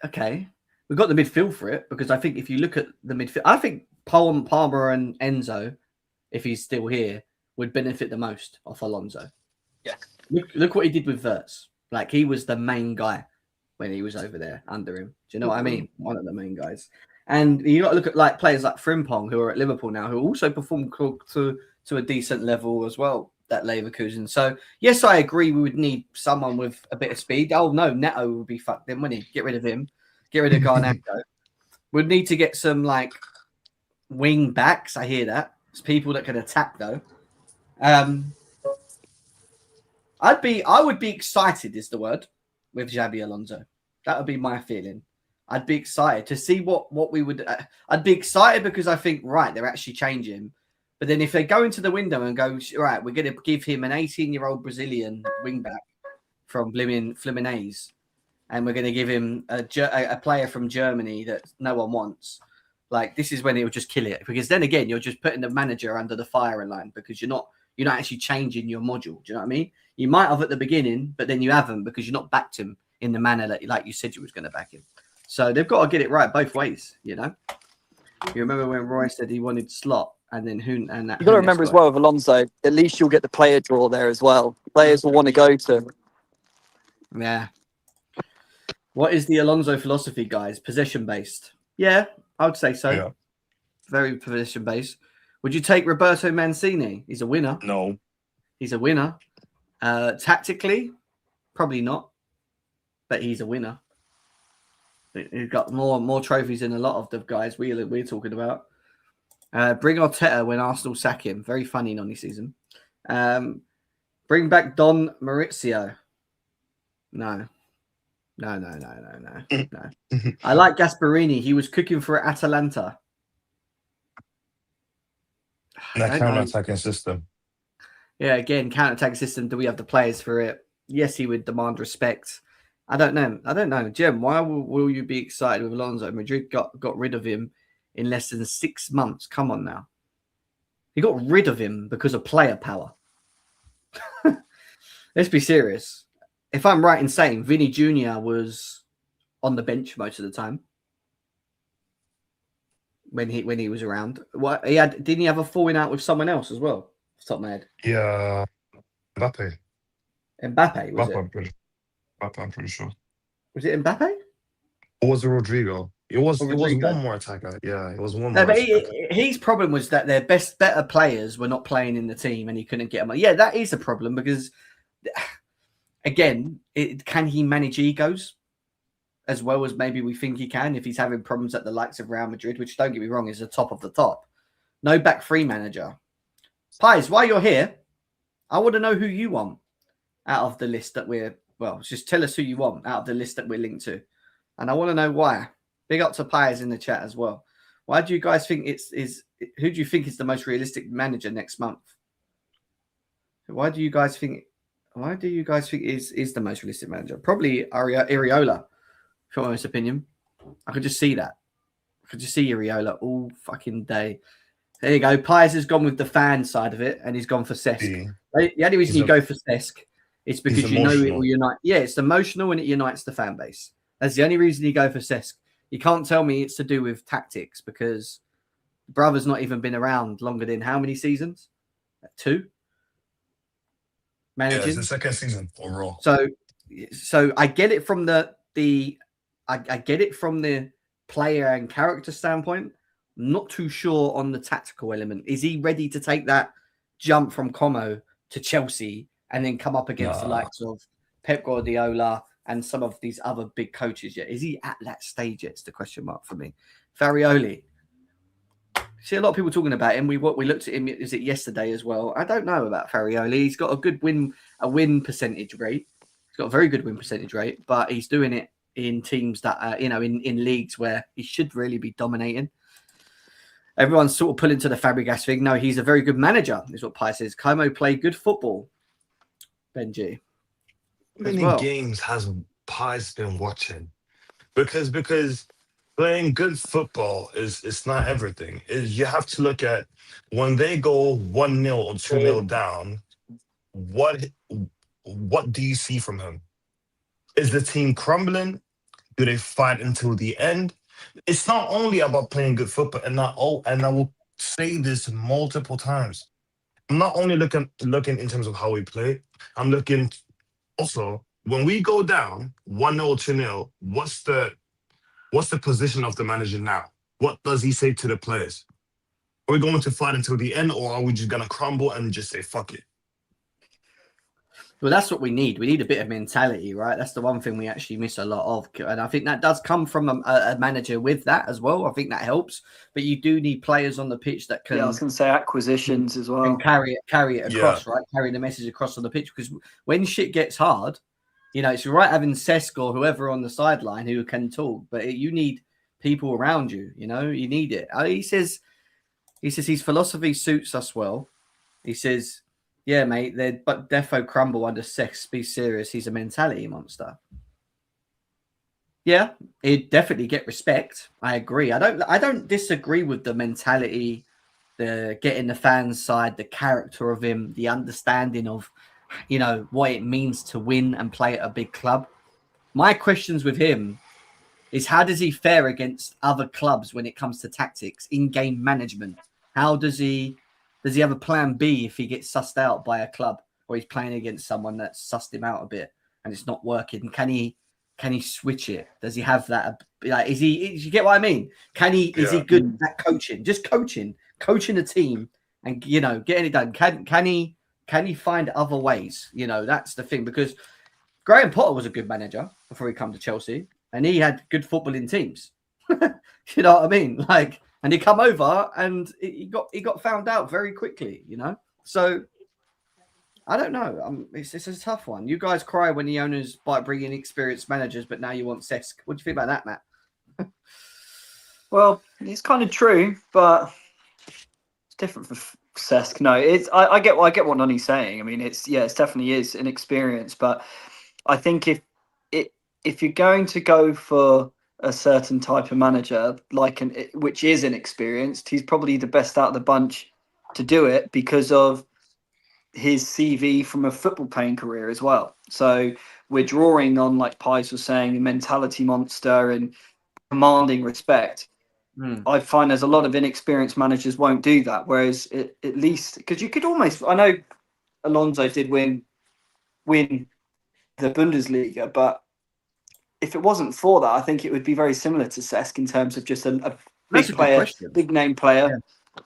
Okay, we've got the midfield for it because I think if you look at the midfield, I think Palmer and Enzo, if he's still here, would benefit the most off Alonso. Yeah. Look what he did with Wirtz. Like he was the main guy when he was over there under him. Do you know what I mean? One of the main guys. And you got to look at like players like Frimpong who are at Liverpool now, who also perform to a decent level as well at Leverkusen. So yes, I agree. We would need someone with a bit of speed. Oh no, Neto would be fucked then, wouldn't he? Get rid of him. Get rid of Garnacho. We'd need to get some like wing backs. I hear that. It's people that can attack though. I would be excited is the word with Xabi Alonso. That would be my feeling. I'd be excited to see what we would. I'd be excited because I think right they're actually changing. But then if they go into the window and go right, we're going to give him an 18-year-old Brazilian wingback from Fluminense, and we're going to give him a player from Germany that no one wants. Like this is when it will just kill it because then again you're just putting the manager under the firing line because you're not actually changing your module. Do you know what I mean? You might have at the beginning, but then you haven't because you're not backed him in the manner that like you said you was going to back him. So they've got to get it right both ways, you know. You remember when Roy said he wanted Slot and then Hoon and that. You got to remember as well with Alonso, at least you'll get the player draw there as well. Players will want to go to him. Yeah. What is the Alonso philosophy, guys? Possession based. Yeah, I would say so. Yeah. Very possession based. Would you take Roberto Mancini? He's a winner. No. He's a winner. Tactically, probably not, but he's a winner. He's got more trophies than a lot of the guys we're talking about. Bring Arteta when Arsenal sack him. Very funny Nonny season. Bring back Don Maurizio. No. I like Gasperini. He was cooking for Atalanta. That counter-attacking system. Yeah, again, counter-attacking system. Do we have the players for it? Yes, he would demand respect. I don't know. Jem, why will you be excited with Alonso? Madrid got rid of him in less than 6 months. Come on now. He got rid of him because of player power. Let's be serious. If I'm right in saying Vinny Jr. was on the bench most of the time when he was around. What didn't he have a falling out with someone else as well? Off the top of my head. Yeah. Mbappe. Mbappe was Mbappe, I'm pretty sure. Was it Mbappe? Or was it Rodrigo? It was Rodrigo. one more attacker. Yeah, it was one No, more but attacker. his problem was that their better players were not playing in the team and he couldn't get them. Yeah, that is a problem because, again, can he manage egos as well as maybe we think he can if he's having problems at the likes of Real Madrid, which, don't get me wrong, is the top of the top. No back free manager. Pies, while you're here, I want to know who you want out of the list that just tell us who you want out of the list that we're linked to. And I want to know why. Big up to Pies in the chat as well. Why do you guys think who do you think is the most realistic manager next month? Why do you guys think is the most realistic manager? Probably Iraola, for my honest opinion. I could just see that. I could just see Iraola all fucking day. There you go. Pies has gone with the fan side of it and he's gone for Cesc. The only reason you go for Cesc is because you know it will unite. Yeah, it's emotional and it unites the fan base. That's the only reason you go for Cesc. You can't tell me it's to do with tactics because the brother's not even been around longer than how many seasons? 2? Managing. Yeah, it's the second season overall. So I get it from I get it from the player and character standpoint. I'm not too sure on the tactical element. Is he ready to take that jump from Como to Chelsea and then come up against the likes of Pep Guardiola and some of these other big coaches yet? Is he at that stage yet? It's the question mark for me. Farioli. See a lot of people talking about him. We looked at him. Is it yesterday as well? I don't know about Farioli. He's got a win percentage rate. He's got a very good win percentage rate, but he's doing it in teams that in leagues where he should really be dominating. Everyone's sort of pulling to the Fabregas thing. No, he's a very good manager, is what Pi says. Como played good football. Benji. How many games has Pi's been watching? Because playing good football is not everything. You have to look at when they go 1-0 or 2-0 down, what do you see from him? Is the team crumbling? Do they fight until the end? It's not only about playing good football, and I will say this multiple times. I'm not only looking in terms of how we play. I'm looking also when we go down 1-0, 2-0. What's the position of the manager now? What does he say to the players? Are we going to fight until the end, or are we just gonna crumble and just say fuck it? Well, that's what we need. We need a bit of mentality, right? That's the one thing we actually miss a lot of. And I think that does come from a manager with that as well. I think that helps. But you do need players on the pitch that can... Yeah, I was going to say acquisitions as well. And carry it across, right? Carry the message across on the pitch. Because when shit gets hard, it's right having Cesc or whoever on the sideline who can talk. But you need people around you, You need it. He says his philosophy suits us well. He says... Yeah, mate, but defo crumble under Sex. Be serious. He's a mentality monster. Yeah, he'd definitely get respect. I agree. I don't disagree with the mentality, the getting the fans' side, the character of him, the understanding of, what it means to win and play at a big club. My questions with him is how does he fare against other clubs when it comes to tactics, in-game management? How does he have a plan B if he gets sussed out by a club or he's playing against someone that's sussed him out a bit and it's not working? Can he switch it? Does he have that? Like, you get what I mean? Is he good at coaching? Just coaching a team and, getting it done. Can he find other ways? That's the thing, because Graham Potter was a good manager before he come to Chelsea and he had good footballing teams. You know what I mean? And he come over and he got found out very quickly, So I don't know. It's a tough one. You guys cry when the owners bring in experienced managers, but now you want Cesc. What do you think about that, Matt? Well, it's kind of true, but it's different for Cesc. No, I get what Nani's saying. I mean, it definitely is an experience, but I think if you're going to go for a certain type of manager, which is inexperienced, he's probably the best out of the bunch to do it because of his CV from a football playing career as well. So we're drawing on, like Pies was saying, a mentality monster and commanding respect. I find there's a lot of inexperienced managers won't do that. Whereas at least, because you could almost, I know Alonso did win the Bundesliga, but if it wasn't for that, I think it would be very similar to Cesc in terms of just a big player, big name player. Yeah.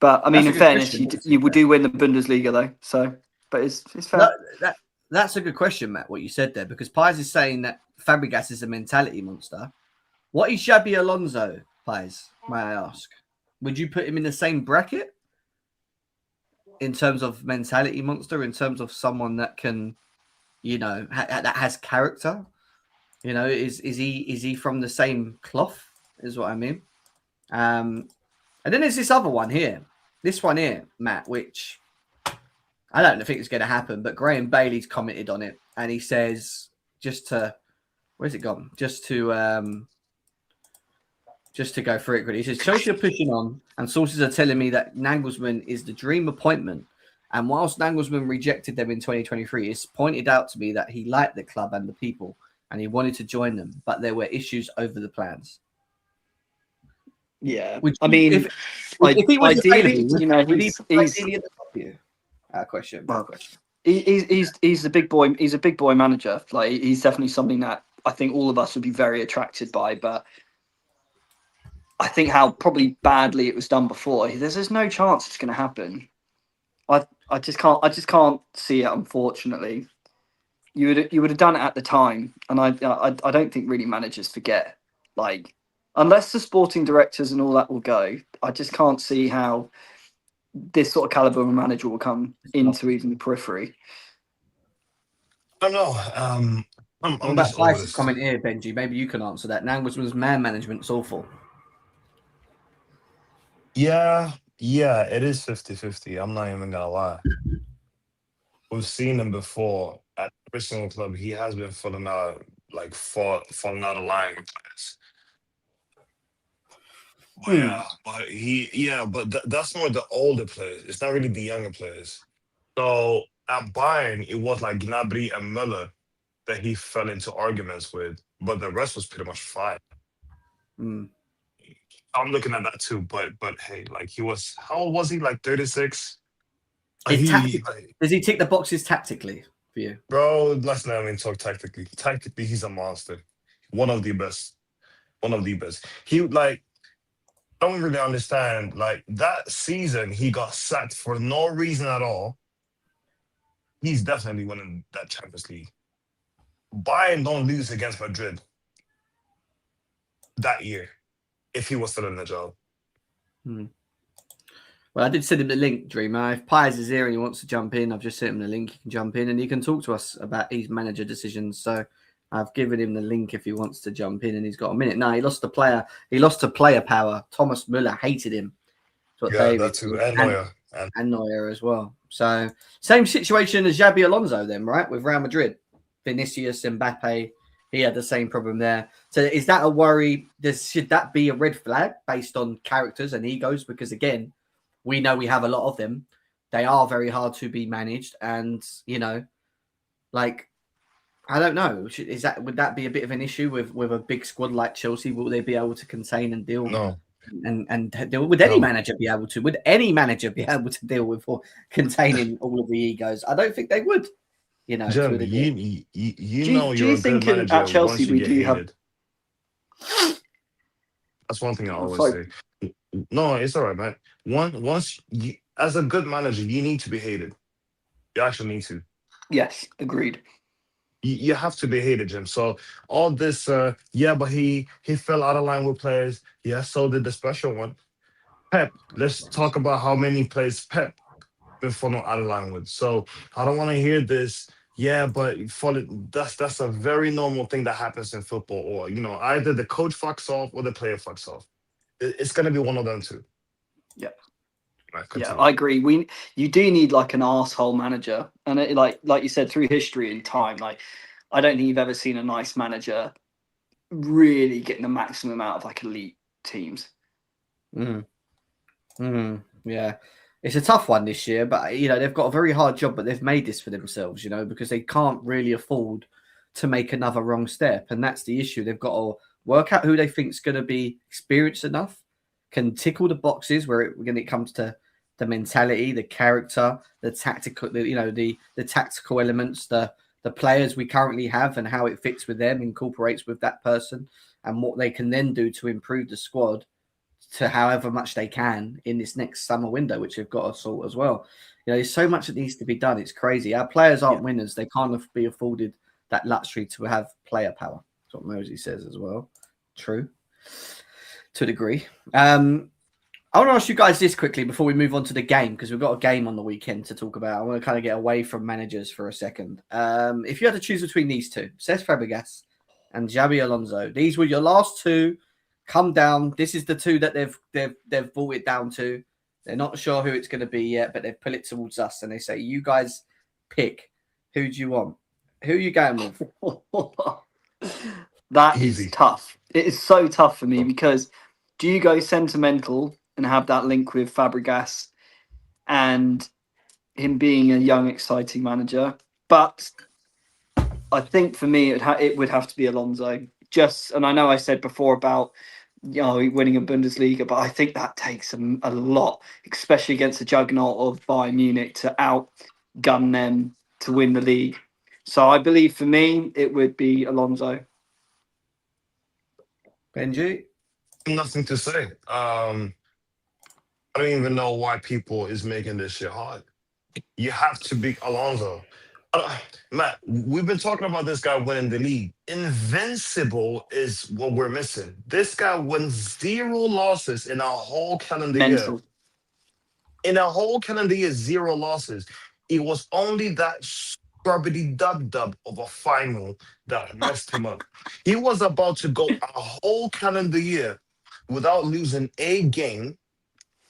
But I mean, in fairness, you do win the Bundesliga though. So, but it's fair. That's a good question, Matt. What you said there, because Pies is saying that Fabregas is a mentality monster. What is Xabi Alonso, Pies? May I ask? Would you put him in the same bracket in terms of mentality monster? In terms of someone that can, that has character? Is he from the same cloth? Is what I mean. And then there's this other one here. This one here, Matt, which I don't think it's going to happen, but Graham Bailey's commented on it, and he says where's it gone? Just to go through it quickly. He says Chelsea are pushing on, and sources are telling me that Nagelsmann is the dream appointment. And whilst Nagelsmann rejected them in 2023, it's pointed out to me that he liked the club and the people, and he wanted to join them, but there were issues over the plans. Yeah, I mean, if he was ideally, he's at the top of you. Question. He's a big boy. He's a big boy manager. Like, he's definitely something that I think all of us would be very attracted by. But I think how probably badly it was done before. There's no chance it's going to happen. I just can't see it. Unfortunately, you would have done it at the time, and I don't think really managers forget. Like, unless the sporting directors and all that will go, I just can't see how this sort of caliber of manager will come into even the periphery. I don't know. What I'm about just over Price's this. comment here, Benji? Maybe you can answer that. Nagelsmann's man management's awful. Yeah, it is 50-50. I'm not even gonna lie. We've seen him before at every single club. He has been falling out, like falling out of line with players. That's more the older players. It's not really the younger players. So at Bayern, it was like Gnabry and Müller that he fell into arguments with, but the rest was pretty much fine. Mm. I'm looking at that too, but hey, like he was, how old was he? Like 36. Does he tick the boxes tactically for you? Bro, let's not even talk tactically. Tactically, he's a monster. One of the best. One of the best. He like I don't really understand. Like that season, he got sacked for no reason at all. He's definitely winning that Champions League. Bayern don't lose against Madrid that year if he was still in the job. Well, I did send him the link, Dreamer. If Pies is here and he wants to jump in, I've just sent him the link. He can jump in and he can talk to us about his manager decisions. So I've given him the link if he wants to jump in, and he's got a minute. No, he lost the player. He lost to player power. Thomas Müller hated him. That's what Yeah, that too. And Neuer. And Neuer as well. So same situation as Xabi Alonso then, right? With Real Madrid. Vinicius, Mbappe, he had the same problem there. So is that a worry? Should that be a red flag based on characters and egos? Because again, we know we have a lot of them. They are very hard to be managed. And, you know, like, I don't know. Would that be a bit of an issue with a big squad like Chelsea? Will they be able to contain and deal? No. And deal? Would any manager be able to? Would any manager be able to deal with or containing all of the egos? I don't think they would. You know, Jim, you know you're a good manager at Chelsea once you we get do hated. That's one thing I always Sorry. say. No, it's all right, man. Once you, as a good manager, you need to be hated. You actually need to. Yes, agreed. You have to be hated, Jim. So all this, but he fell out of line with players. Yeah, so did the special one. Pep. Let's talk about how many players Pep been falling out of line with. So I don't want to hear this. Yeah, but that's a very normal thing that happens in football. Or either the coach fucks off or the player fucks off. It's gonna be one of them two. Yeah. Right, yeah, I agree. You do need like an arsehole manager, and like you said, through history and time, like I don't think you've ever seen a nice manager really getting the maximum out of like elite teams. Yeah, it's a tough one this year, but they've got a very hard job, but they've made this for themselves, because they can't really afford to make another wrong step, and that's the issue. They've got to work out who they think is going to be experienced enough, can tick all the boxes when it comes to the mentality, the character, the tactical, the tactical elements, the players we currently have and how it fits with them, incorporates with that person, and what they can then do to improve the squad to however much they can in this next summer window, which they've got to sort as well. There's so much that needs to be done. It's crazy. Our players aren't winners. They can't be afforded that luxury to have player power. That's what Mosey says as well. True. To a degree. I want to ask you guys this quickly before we move on to the game, because we've got a game on the weekend to talk about. I want to kind of get away from managers for a second. If you had to choose between these two, Cesc Fabregas and Xabi Alonso, these were your last two. Come down. This is the two that they've brought it down to. They're not sure who it's going to be yet, but they've put it towards us, and they say, "You guys pick. Who do you want? Who are you going with?" That is tough. It is so tough for me, because do you go sentimental and have that link with Fabregas and him being a young, exciting manager? But I think for me, it would have to be Alonso. And I know I said before about winning a Bundesliga, but I think that takes a lot, especially against the juggernaut of Bayern Munich, to outgun them to win the league. So I believe for me, it would be Alonso. Benji? Nothing to say. I don't even know why people is making this shit hard. You have to be Alonso. Matt, we've been talking about this guy winning the league. Invincible is what we're missing. This guy wins 0 losses in a whole calendar year. Mental. In a whole calendar year, 0 losses. It was only that scrubbity dub of a final that messed him up. He was about to go a whole calendar year without losing a game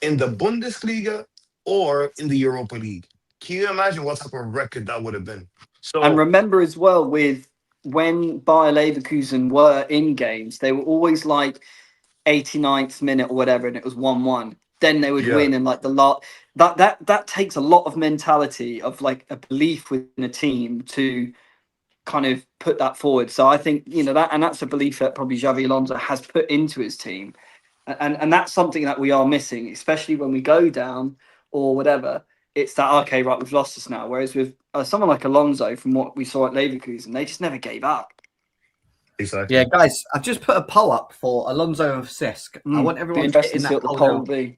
in the Bundesliga or in the Europa League. Can you imagine what type of record that would have been? So, And remember as well, with when Bayer Leverkusen were in games, they were always like 89th minute or whatever, and it was 1-1. Then they would yeah, win, and like the lot that takes a lot of mentality of like a belief within a team to kind of put that forward. So I think that's a belief that probably Xavi Alonso has put into his team, and that's something that we are missing, especially when we go down or whatever. It's that, okay, right, we've lost this now. Whereas with someone like Alonso, from what we saw at Leverkusen, they just never gave up. exactly. Yeah, guys, I've just put a poll up for Alonso of Cesc. I want everyone to get in that poll now.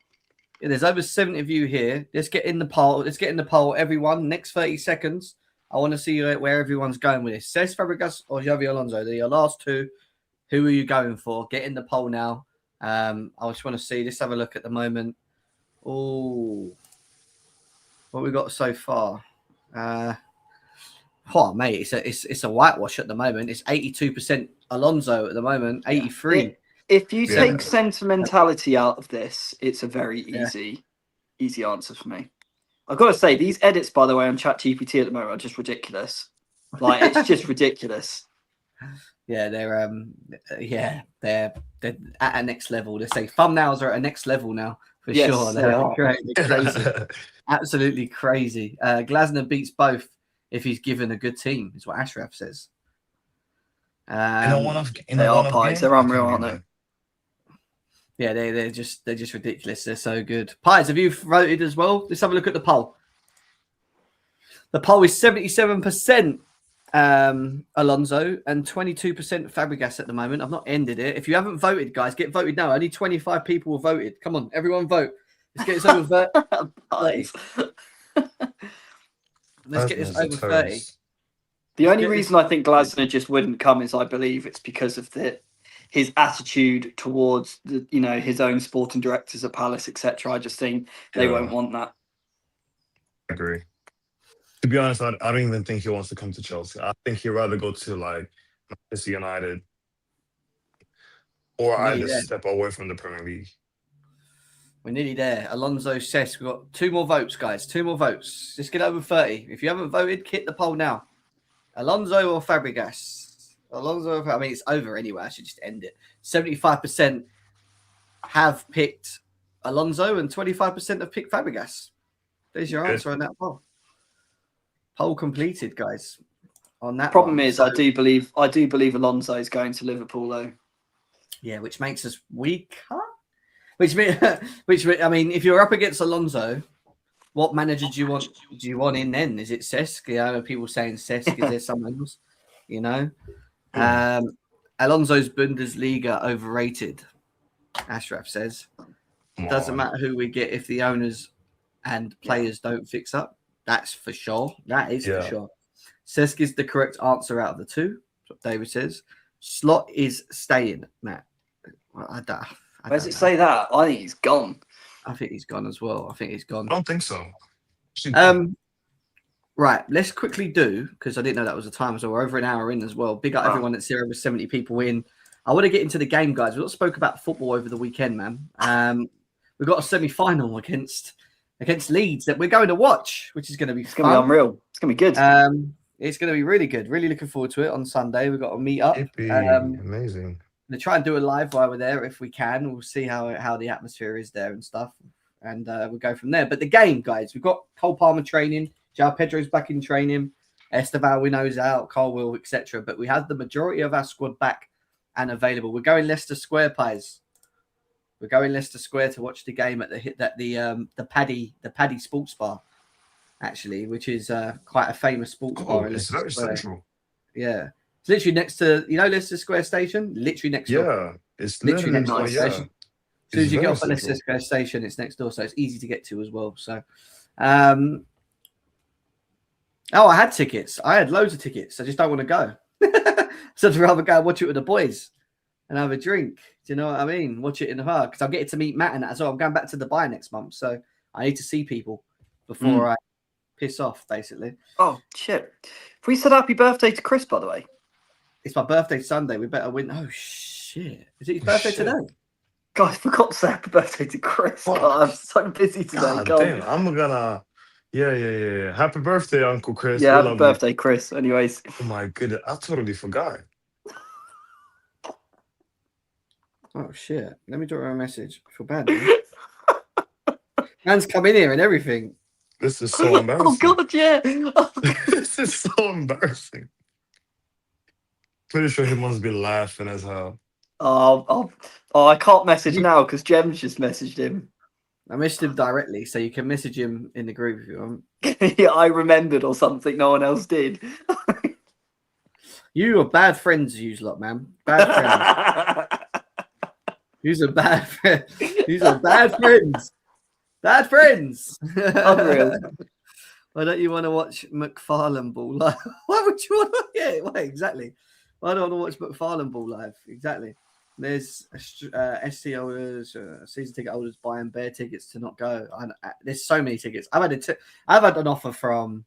Yeah, there's over 70 of you here. Let's get in the poll. Let's get in the poll, everyone. Next 30 seconds. I want to see where everyone's going with this. Cesc Fabregas or Xavi Alonso? They're your last two. Who are you going for? Get in the poll now. I just want to see. Let's have a look at the moment. Oh, what we got so far? Mate, it's a whitewash at the moment. It's 82% Alonso at the moment. 83. If you take sentimentality out of this, it's a very easy answer for me. I've got to say, these edits, by the way, on ChatGPT at the moment are just ridiculous. Like, it's just ridiculous. Yeah, they're at a next level. They say thumbnails are at a next level now for sure. They're crazy, absolutely crazy. Glasner beats both if he's given a good team, is what Ashraf says. They are pies. They're unreal, aren't they? Yeah, they're just ridiculous. They're so good. Pies, have you voted as well? Let's have a look at the poll. The poll is 77% Alonso and 22% Fabregas at the moment. I've not ended it. If you haven't voted, guys, get voted now. Only 25 people have voted. Come on, everyone vote. Let's get this over 30. Let's get this over 30. The only reason I think Glasner just wouldn't come is I believe it's because of his attitude towards his own sporting directors at Palace, etc. I just think they won't want that. I agree. To be honest, I don't even think he wants to come to Chelsea. I think he'd rather go to like Manchester United or either step away from the Premier League. We're nearly there. Alonso says we've got 2 more votes, guys. 2 more votes. Let's get over 30. If you haven't voted, hit the poll now. Alonso or Fabregas? Alonso. I mean, it's over anyway. I should just end it. 75% have picked Alonso and 25% have picked Fabregas. There's your answer on that poll. Poll completed, guys. On that problem is, I do believe Alonso is going to Liverpool, though. Yeah, which makes us weaker. Which I mean, if you're up against Alonso, what manager do you want? Do you want in then? Is it Cesc? Yeah, people saying Cesc. Is there someone else? Alonso's Bundesliga overrated. Ashraf says. Doesn't matter who we get if the owners and players don't fix up. That's for sure. That is for sure. Cesc is the correct answer out of the 2. That's what David says. Slot is staying, Matt. Where does it say that? I think he's gone. I think he's gone as well. I don't think so. Right, let's quickly do, because I didn't know that was a time, so we're over an hour in as well. Big up everyone that's here, over 70 people in. I want to get into the game, guys. We've not spoke about football over the weekend, man. We've got a semi-final against Leeds that we're going to watch, which is going to be fun. Going to be unreal. It's going to be good. It's going to be really good. Really looking forward to it on Sunday. We've got to meet up. Amazing. We'll try and do a live while we're there if we can. We'll see how the atmosphere is there and stuff. And we'll go from there. But the game, guys, we've got Cole Palmer training. João Pedro's back in training. Esteban, we know's out. Carl Will, etc. But we have the majority of our squad back and available. We're going Leicester Square, Pies. We're going Leicester Square to watch the game at the Paddy Sports Bar, actually, which is quite a famous sports bar. It's very central. Yeah, it's literally next to Leicester Square Station. Literally next door. Yeah, it's literally next door. Yeah. Station. As soon as you get off at Leicester Square Station, it's next door, so it's easy to get to as well. So, Oh, I had tickets. I had loads of tickets. I just don't want to go. So I'd rather go and watch it with the boys and have a drink. Do you know what I mean? Watch it in the park because I'm getting to meet Matt and that as well. I'm going back to Dubai next month, so I need to see people before I piss off, basically. Oh shit! If we said happy birthday to Chris, by the way, it's my birthday Sunday. We better win. Oh shit! Is it his birthday today? God, I forgot to say happy birthday to Chris. God, I'm so busy today. God damn, I'm gonna. Yeah. Happy birthday, Uncle Chris. Yeah, We happy love birthday, Chris. Anyways. you. Oh my goodness, I totally forgot. Oh shit! Let me drop her a message. I feel bad. Man's come in here and everything. This is so embarrassing. Oh God, yeah. This is so embarrassing. Pretty sure he must be laughing as hell. Oh, I can't message now because Jem's just messaged him. I messaged him directly, so you can message him in the group if you want. Yeah, I remembered or something no one else did. You are bad friends, you lot, man. Bad friends. Who's a bad friend? These are bad friends. Bad friends. Unreal. Why don't you want to watch McFarlane Ball live? Why would you want to? Yeah, why exactly? Why don't I want to watch McFarlane Ball live? Exactly. There's SC holders, season ticket holders buying bare tickets to not go. There's so many tickets. I've had an offer from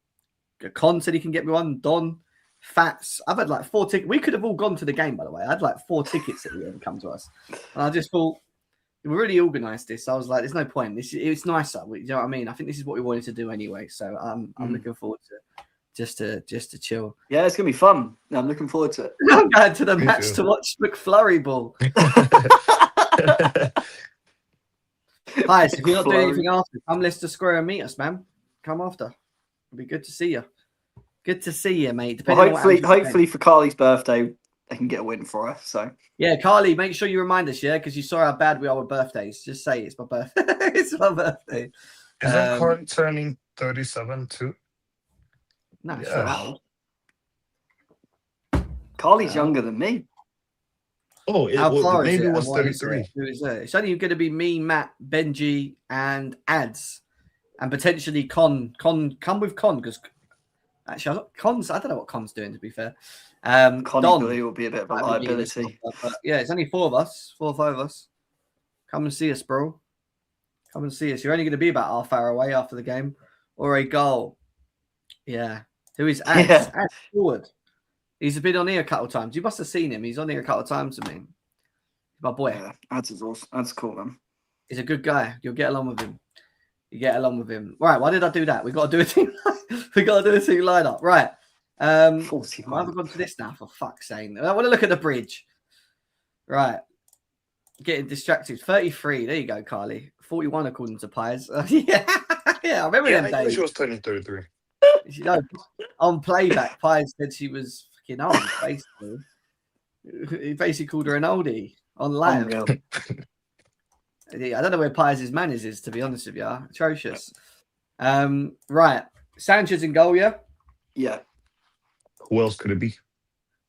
Con said he can get me one. Don, Fats. I've had like 4 tickets. We could have all gone to the game, by the way. I had like 4 tickets that didn't come to us. And I just thought we really organised this. I was like, there's no point. It's nicer. You know what I mean? I think this is what we wanted to do anyway. So I'm looking forward to it. Just to chill. Yeah, it's gonna be fun. I'm looking forward to it. I'm going to the match to watch McFlurry Ball. Hi, so if you're not doing anything after, come Leicester Square and meet us, man. Come after. It'll be good to see you. Good to see you, mate. Well, hopefully for Carly's birthday, they can get a win for us. So yeah, Carly, make sure you remind us, yeah, because you saw how bad we are with birthdays. Just say it's my birthday. It's my birthday. Is that Carly turning 37 too? No, it's not old. Carly's younger than me. Oh, maybe it was 33. Who is it? It's only going to be me, Matt, Benji, and Ads, and potentially Con. Come with Con because actually, Con's. I don't know what Con's doing. To be fair, Con Don will be a bit of a liability. But yeah, it's only 4 of us, 4 or 5 of us. Come and see us, bro. Come and see us. You're only going to be about half hour away after the game, or a goal. Yeah. Who is Ads? Yeah. Ads forward. He's been on here a couple of times. You must have seen him. He's on here a couple of times with me. My boy. Yeah, Ads is awesome. That's cool, man. He's a good guy. You'll get along with him. You get along with him. Right. Why did I do that? We got to do a team. We got to do a team lineup. Right. 41. I haven't gone to this now. For fuck's sake. I want to look at the bridge. Right. Getting distracted. 33. There you go, Carly. 41 according to Pies. Yeah. Yeah. I remember them days. She was turning 33. You know, on playback, Pies said she was fucking old, basically. He basically called her an oldie on live. I don't know where Pies' manners is, to be honest with you. Atrocious. Right. Sanchez in goal, yeah? Yeah. Who else could it be?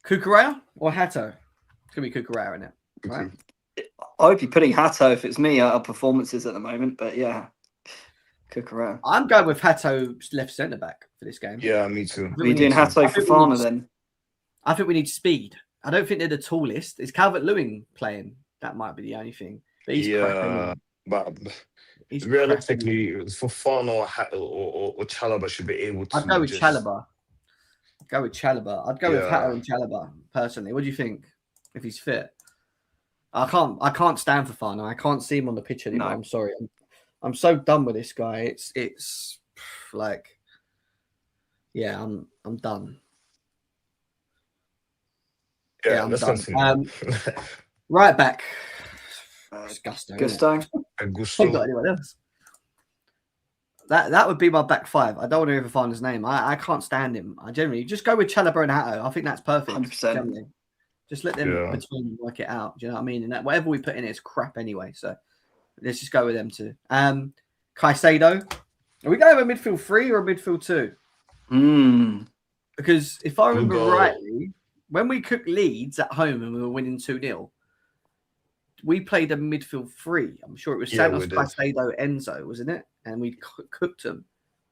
Kukurea or Hato? It's going to be Kukurea, isn't it? Right. I would be putting Hato if it's me out of performances at the moment, but yeah. Kukurea. I'm going with Hato left centre back for this game. Yeah, me too. Are you doing Hato for Fana then? I think we need speed. I don't think they're the tallest. Is Calvert-Lewin playing? That might be the only thing. But he's but realistically, for Fana or Chalobah should be able to. I'd go with Chalobah. I'd go with Hato and Chalobah personally. What do you think? If he's fit, I can't stand for Fana. I can't see him on the pitch anymore. No. I'm sorry. I'm so done with this guy. It's like, yeah, I'm done. Yeah, I'm done. Right back. Gusto. Gusto. Got anyone else? That would be my back 5. I don't want to ever find his name. I can't stand him. I generally just go with Chalobah and Hato. I think that's perfect. 100%. Just let them between work it out. Do you know what I mean? And that whatever we put in it is crap anyway. So let's just go with them 2. Caicedo. Are we going with a midfield 3 or a midfield 2? Because if I remember rightly, when we cooked Leeds at home and we were winning 2-0, we played a midfield 3. I'm sure it was Santos, Caicedo, Enzo, wasn't it? And we cooked them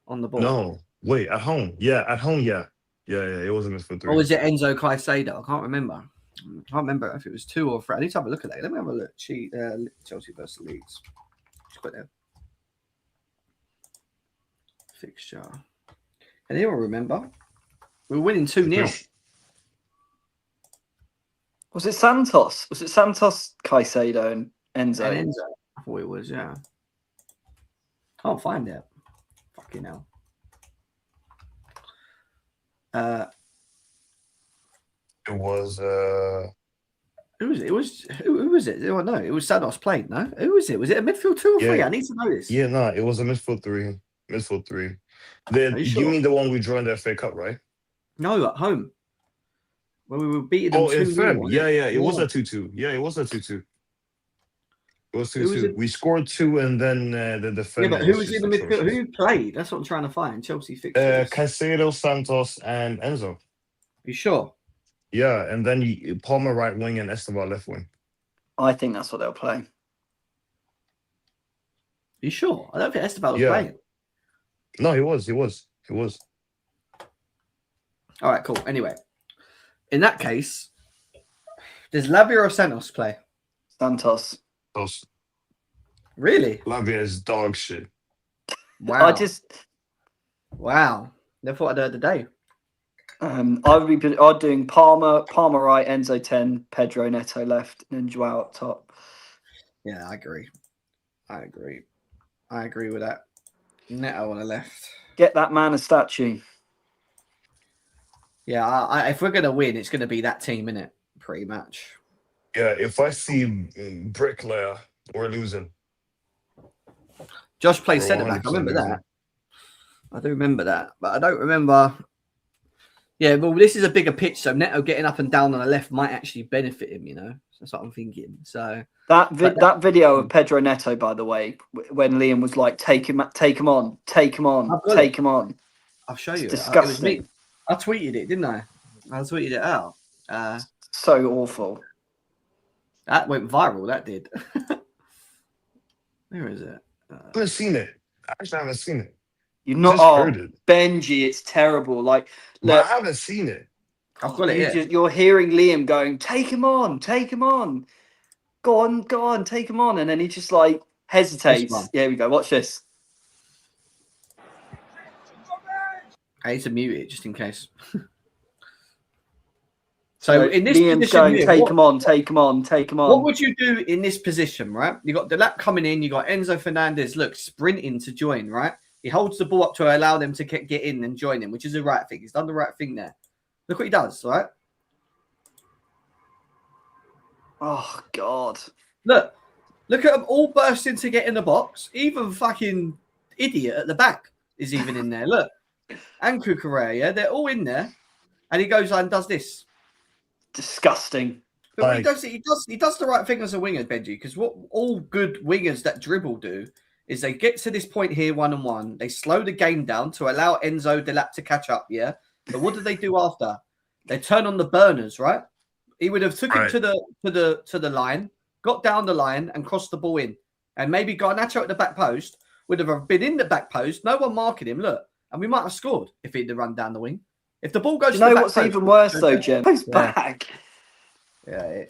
on the ball. No, Wait, at home? Yeah, at home. Yeah, it was a midfield Or three. was it Enzo Caicedo? I can't remember. I can't remember if it was 2 or 3. I need to have a look at that. Let me have a look. Chelsea versus Leeds. Just quick there. Fixture. Can anyone remember? We were winning 2-0. Was it Santos? Was it Santos, Caicedo, and Enzo? And Enzo. I thought it was, yeah. Can't find it. Fucking hell. It was. Who was it? Who was it? Oh, no, it was Santos played. No, who was it? Was it a midfield 2 or 3? Yeah. I need to know this. Yeah, no, it was a midfield three. Midfield three. Are you sure? You mean the one we drew in the FA Cup, right? No, at home. When we were beating them. Oh, in 2-0, Feb. wasn't Yeah, it? it was a 2-2. Yeah, it was a 2-2. It was Who was 2-2. it? We scored 2, and then the Yeah, defender. but who was just in the midfield? atrocious. Who played? That's what I'm trying to find. Chelsea fixtures. Caicedo, Santos, and Enzo. You sure? Yeah, and then Palmer right wing and Esteban left wing. I think that's what they'll play. You sure? I don't think Esteban was Yeah. playing. No, he was. All right, cool. Anyway, in that case, does Lavia or Santos play? Santos. Those Really? Lavia is dog shit. Wow. Wow. Never thought I'd heard the day. I'd doing Palmer right, Enzo 10, Pedro Neto left, and then Joao up top. Yeah, I agree. I agree with that. Neto on the left. Get that man a statue. Yeah, if we're gonna win, it's gonna be that team, innit? Pretty much. Yeah, if I see Bricklayer, we're losing. Josh plays We're centre back. I 100% remember losing. that. I do remember that, but I don't remember. Yeah, well, this is a bigger pitch, so Neto getting up and down on the left might actually benefit him. You know, that's what I'm thinking. So That video of Pedro Neto, by the way, when Liam was like, take him on, take him on. I'll show It's you. It was disgusting. me. I tweeted it, didn't I? I tweeted it out. So awful. That went viral. That did. Where is it? I haven't seen it. I actually haven't seen it. You've not Just heard it. Benji, it's terrible. Like, But look, I haven't seen it. I've got it. Yeah. you're hearing Liam going, take him on. Go on, take him on. And then he just like hesitates. one. Yeah, here we go. Watch this. I need to mute it just in case. So in this Liam's position, going, here, take him on. what would you do in this position, right? You got Delap coming in, you got Enzo Fernandez, look, sprinting to join, right? He holds the ball up to allow them to get in and join him, which is the right thing. He's done the right thing there. Look what he does, right? Oh, God. Look at them all bursting to get in the box. Even fucking idiot at the back is even in there. Look. And Cucurella, yeah, they're all in there. And he goes and does this. Disgusting. But what he does the right thing as a winger, Benji, because what all good wingers that dribble do is they get to this point here 1-on-1. They slow the game down to allow Enzo Delap to catch up, yeah? But what do they do after? They turn on the burners, right? He would have took it to the line, got down the line and crossed the ball in. And maybe Garnacho at the back post would have been in the back post, no one marking him, look. And we might have scored if he'd have run down the wing. If the ball goes Do to you the know back what's post, even worse though, Jim? Goes back. Yeah,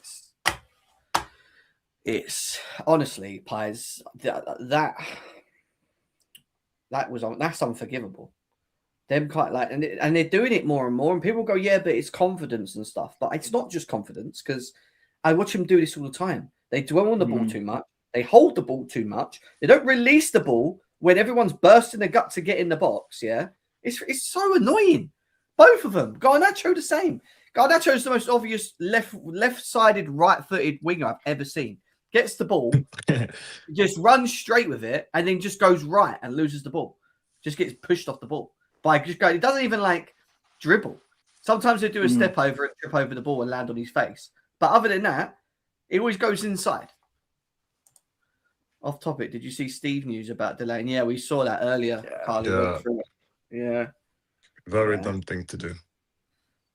it's honestly, Pies, that's unforgivable. Them kind of like, and they're doing it more and more, and people go, yeah, but it's confidence and stuff. But it's not just confidence, because I watch them do this all the time. They dwell on the ball too much. They hold the ball too much. They don't release the ball when everyone's bursting the gut to get in the box. Yeah, it's so annoying. Both of them. Garnacho the same. Garnacho is the most obvious left-sided, right-footed winger I've ever seen. Gets the ball, just runs straight with it, and then just goes right and loses the ball. Just gets pushed off the ball by just going. He doesn't even like dribble. Sometimes they do a step over and trip over the ball and land on his face. But other than that, he always goes inside. Off topic, did you see Steve news about Delaney? Yeah, we saw that earlier. Yeah. Carly went through it. Yeah. Very dumb thing to do.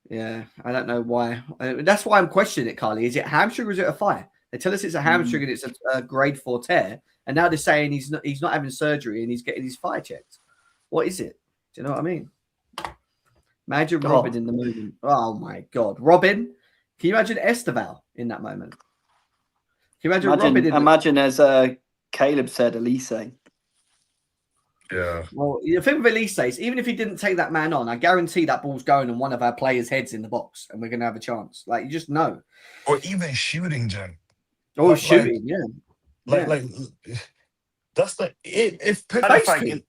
Yeah, I don't know why. That's why I'm questioning it, Carly. Is it hamstring or is it a thigh? They tell us it's a hamstring and it's a grade 4 tear, and now they're saying he's not having surgery and he's getting his thigh checked. What is it? Do you know what I mean? Imagine Robin in the moment. Oh my God, Robin! Can you imagine Esteval in that moment? Can you imagine as Caleb said, Elise. Yeah. Well, the thing with Elise is, even if he didn't take that man on, I guarantee that ball's going on one of our players' heads in the box, and we're going to have a chance. Like, you just know. Or even shooting, Jen. Or shooting, yeah. Like that's the if space,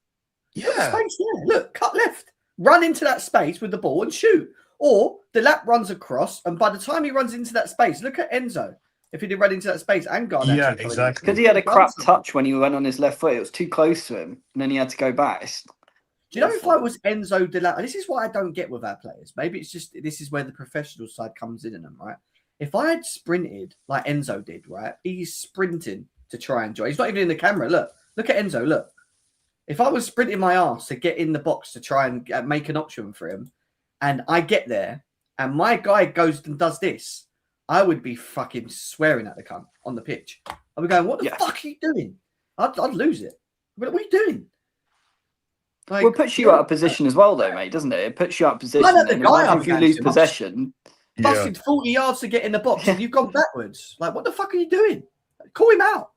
yeah. Look, cut left, run into that space with the ball and shoot. Or the lap runs across, and by the time he runs into that space, look at Enzo. If he did run into that space and guard, yeah, exactly. Because he had a crap touch when he went on his left foot. It was too close to him, and then he had to go back. Do you know if I was Enzo Della? This is what I don't get with our players. Maybe it's just this is where the professional side comes in them, right? If I had sprinted like Enzo did, right? He's sprinting to try and join. He's not even in the camera. Look at Enzo. Look. If I was sprinting my ass to get in the box to try and make an option for him, and I get there, and my guy goes and does this, I would be fucking swearing at the cunt on the pitch. I'd be going, what the fuck are you doing? I'd lose it. What are you doing? Like, well, it puts you out of position as well, though, mate, doesn't it? It puts you out of position. If you lose possession. Busted 40 yards to get in the box and you've gone backwards. Like, what the fuck are you doing? Call him out.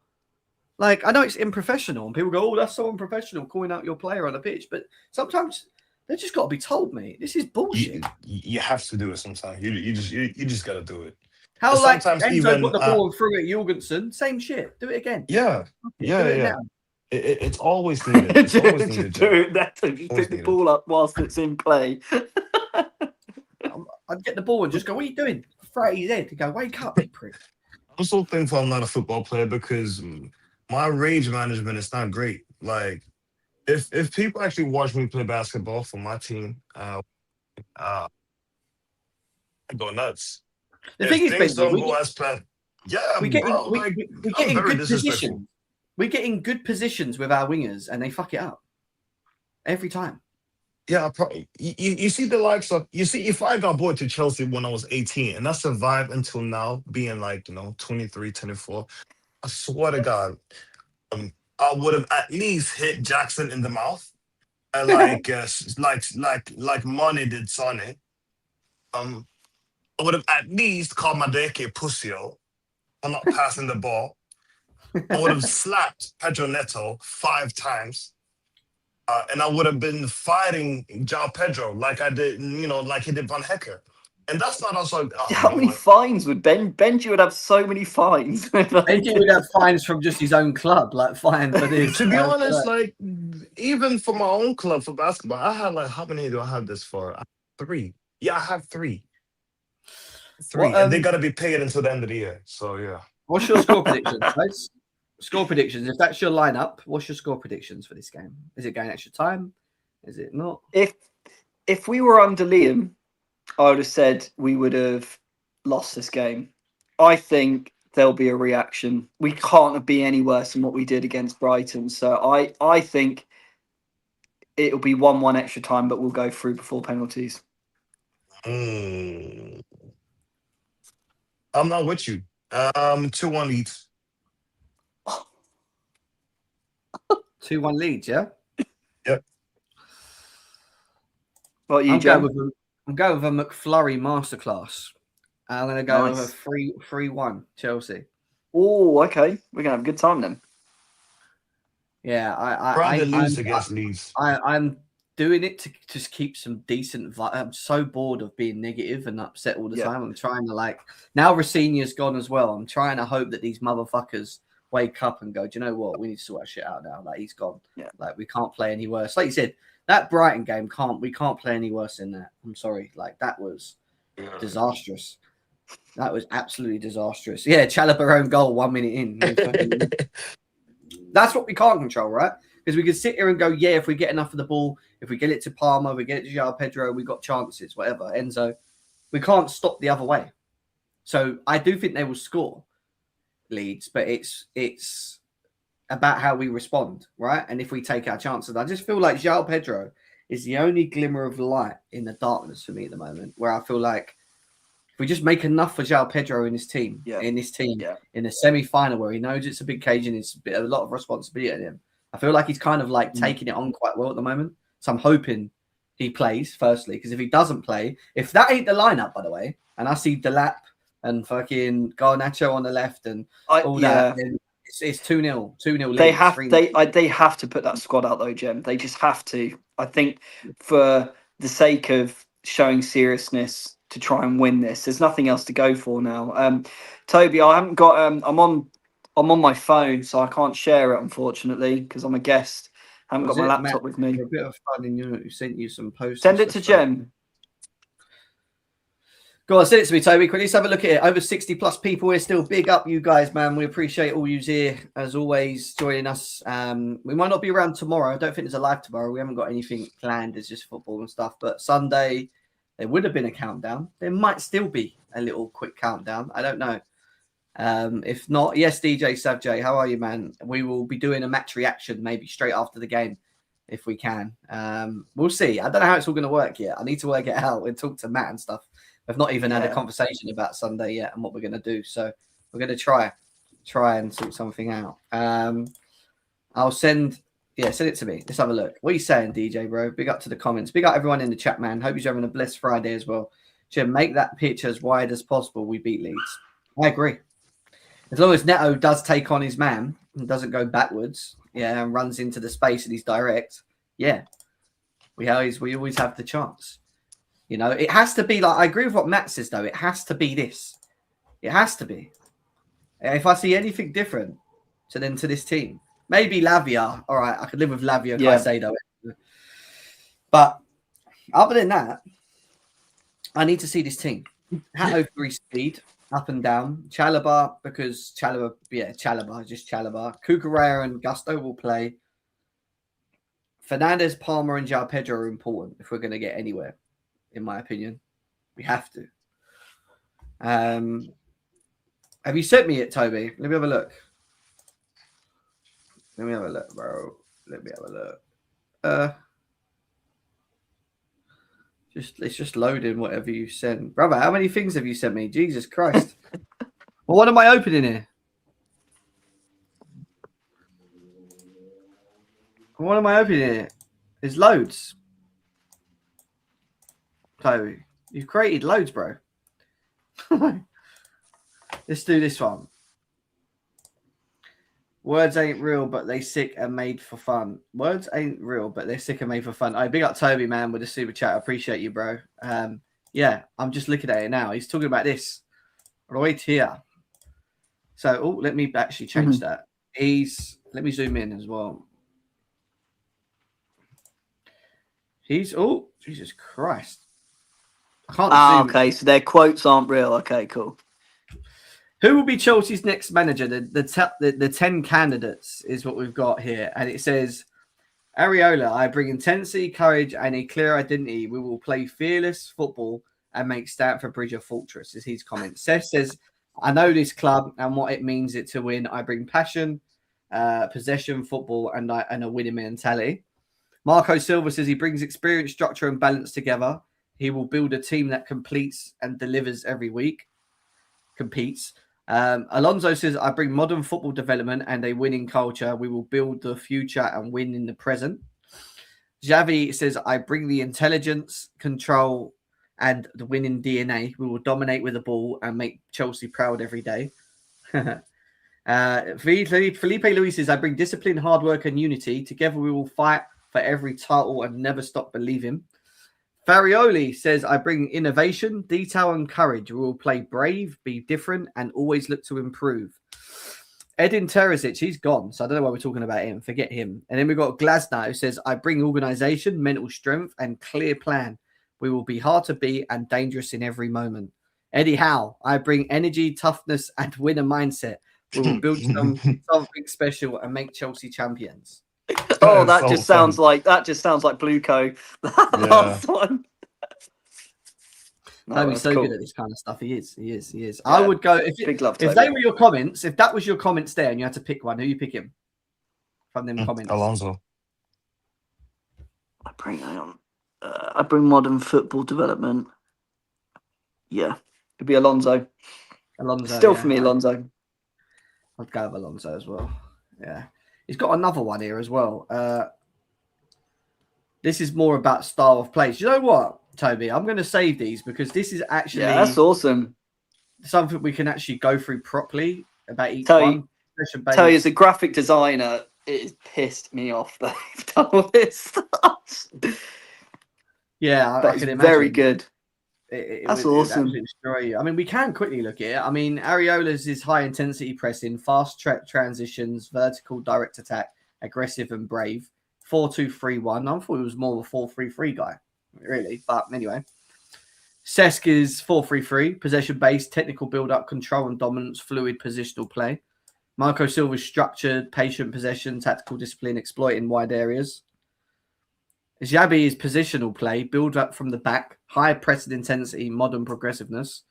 Like, I know it's unprofessional and people go, oh, that's so unprofessional, calling out your player on the pitch. But sometimes they just got to be told, mate. This is bullshit. You have to do it sometimes. You just got to do it. How like Enzo put the ball and threw it at Jorgensen, same shit. Do it again. Yeah. It's always needed. It's always needed. Do it that time. You pick the ball up whilst it's in play. I'd get the ball and just go, what are you doing? Throw it at his head to go, wake up, you prick. I'm so thankful I'm not a football player because my rage management is not great. Like, if people actually watch me play basketball for my team, I go nuts. The thing is, things don't go as planned. Yeah, we get in good positions. We get in good positions with our wingers, and they fuck it up every time. Yeah, you see the likes of if I got bought to Chelsea when I was 18 and I survived until now being 23, 24, I swear to God, I would have at least hit Jackson in the mouth, and like Mane did Sonny. I would have at least called Madeke Pussio for not passing the ball. I would have slapped Pedro Neto 5 times. And I would have been fighting João Pedro like I did, like he did Van Hecker. And that's not also... How many fines would Benji would have so many fines. Benji would have fines from just his own club, like fine for this. To be honest, even for my own club for basketball, I had how many do I have this for? I have 3. Yeah, I have 3. 3. And they got to be paid until the end of the year. So, yeah. What's your score predictions, guys? Score predictions. If that's your lineup, what's your score predictions for this game? Is it going extra time? Is it not? If we were under Liam, I would have said we would have lost this game. I think there'll be a reaction. We can't be any worse than what we did against Brighton. So I think it'll be 1-1 extra time, but we'll go through before penalties. I'm not with you. 2-1 Leeds. 2-1 Leeds, yeah? Yep. What you, I'm going with a McFlurry masterclass. I'm going to go with a 3-1 Chelsea. Oh, okay. We're going to have a good time then. Yeah, I lose against Leeds. I'm doing it to just keep some decent I'm so bored of being negative and upset all the time. I'm trying to now Racinia's gone as well. I'm trying to hope that these motherfuckers wake up and go, do you know what? We need to sort that shit out now. He's gone. Yeah. We can't play any worse. Like you said, that Brighton game we can't play any worse than that. I'm sorry. That was disastrous. That was absolutely disastrous. Yeah, Chalobah own goal 1 minute in. That's what we can't control, right? Because we can sit here and go, yeah, if we get enough of the ball, if we get it to Palmer, we get it to João Pedro, we got chances, whatever. Enzo, we can't stop the other way. So I do think they will score, Leeds, but it's about how we respond, right? And if we take our chances, I just feel like João Pedro is the only glimmer of light in the darkness for me at the moment, where I feel like if we just make enough for João Pedro in his team, in the semi-final where he knows it's a big cage and it's a lot of responsibility on him, I feel like he's kind of taking it on quite well at the moment. So I'm hoping he plays, firstly, because if he doesn't play, if that ain't the lineup, by the way, and I see Delap and fucking Garnacho on the left and all that, then it's 2-0, 2-0 Leeds. They have to put that squad out though, Jem. They just have to. I think for the sake of showing seriousness to try and win this, there's nothing else to go for now. Toby, I haven't got. I'm on my phone, so I can't share it unfortunately because I'm a guest. I haven't got my laptop with me. A bit of fun in you. Sent you some posts. Send it to Jem. Go on, send it to me, Toby. Quickly, let's have a look at it. Over 60 plus people here still. Big up, you guys, man. We appreciate all you here, as always, joining us. We might not be around tomorrow. I don't think there's a live tomorrow. We haven't got anything planned. It's just football and stuff. But Sunday, there would have been a countdown. There might still be a little quick countdown. I don't know. If not, yes, DJ Savjay, how are you, man? We will be doing a match reaction maybe straight after the game if we can. We'll see. I don't know how it's all going to work yet. I need to work it out and talk to Matt and stuff. We've not even had a conversation about Sunday yet and what we're going to do. So we're going to try and sort something out. I'll send it to me. Let's have a look. What are you saying, DJ, bro? Big up to the comments. Big up everyone in the chat, man. Hope you're having a blessed Friday as well. Jim, make that pitch as wide as possible. We beat Leeds. I agree. As long as Neto does take on his man and doesn't go backwards, and runs into the space and he's direct, we always have the chance. You know, it has to be like, I agree with what Matt says, though. It has to be this. It has to be. If I see anything different to this team, maybe Lavia. All right, I could live with Lavia, Caicedo. But other than that, I need to see this team. Hato 3 speed, up and down. Chalobah, because just Chalobah. Cucurella and Gusto will play. Fernandez, Palmer, and João Pedro are important if we're going to get anywhere. In my opinion, we have to. Have you sent me it, Toby? Let me have a look. Bro. Let me have a look. It's just loading whatever you sent, brother. How many things have you sent me? Jesus Christ! Well, what am I opening here? What am I opening here? There's loads. So you've created loads, bro. Let's do this one. Words ain't real, but they sick and made for fun. Words ain't real, but they're sick and made for fun. I big up Toby, man, with the super chat. I appreciate you, bro. I'm just looking at it now. He's talking about this right here. So, let me actually change that. Let me zoom in as well. Jesus Christ. I can't okay, so their quotes aren't real. Okay, cool. Who will be Chelsea's next manager? The 10 candidates is what we've got here. And it says, Iraola, I bring intensity, courage, and a clear identity. We will play fearless football and make Stamford Bridge a fortress, is his comment. Seth says, I know this club and what it means to win. I bring passion, possession, football, and a winning mentality. Marco Silva says he brings experience, structure, and balance together. He will build a team that completes and delivers every week. Competes. Alonso says, I bring modern football development and a winning culture. We will build the future and win in the present. Xavi says, I bring the intelligence, control, and the winning DNA. We will dominate with the ball and make Chelsea proud every day. Felipe Luis says, I bring discipline, hard work, and unity. Together we will fight for every title and never stop believing. Farioli says, I bring innovation, detail, and courage. We will play brave, be different, and always look to improve. Edin Terzic, he's gone, so I don't know why we're talking about him. Forget him. And then we've got Glasner, who says, I bring organization, mental strength, and clear plan. We will be hard to beat and dangerous in every moment. Eddie Howe, I bring energy, toughness, and winner mindset. We will build something special and make Chelsea champions. Oh, that just sounds like Blueco. Last one. Toby's so good at this kind of stuff. He is. Yeah, I would go if they were your comments. If that was your comments there, and you had to pick one, who you pick him from them comments? Alonso. I bring modern football development. Yeah, it'd be Alonso. Still for me, Alonso. I'd go with Alonso as well. Yeah. He's got another one here as well. This is more about style of play. Do you know what, Toby? I'm going to save these because this is actually that's awesome. something we can actually go through properly about each Tell one. you, as a graphic designer, it has pissed me off that they've done all this stuff. Yeah, I But can it's imagine. very good. That's awesome. It would absolutely destroy you. I mean, we can quickly look at it. I mean, Iraola's is high intensity pressing, fast transitions, vertical direct attack, aggressive and brave. 4-2-3-1. I thought it was more of a 4-3-3 guy, really. But anyway. Cesc is 4-3-3, possession based, technical build up, control and dominance, fluid positional play. Marco Silva's structured, patient possession, tactical discipline, exploiting wide areas. Xabi is positional play, build up from the back, high pressing intensity, modern progressiveness.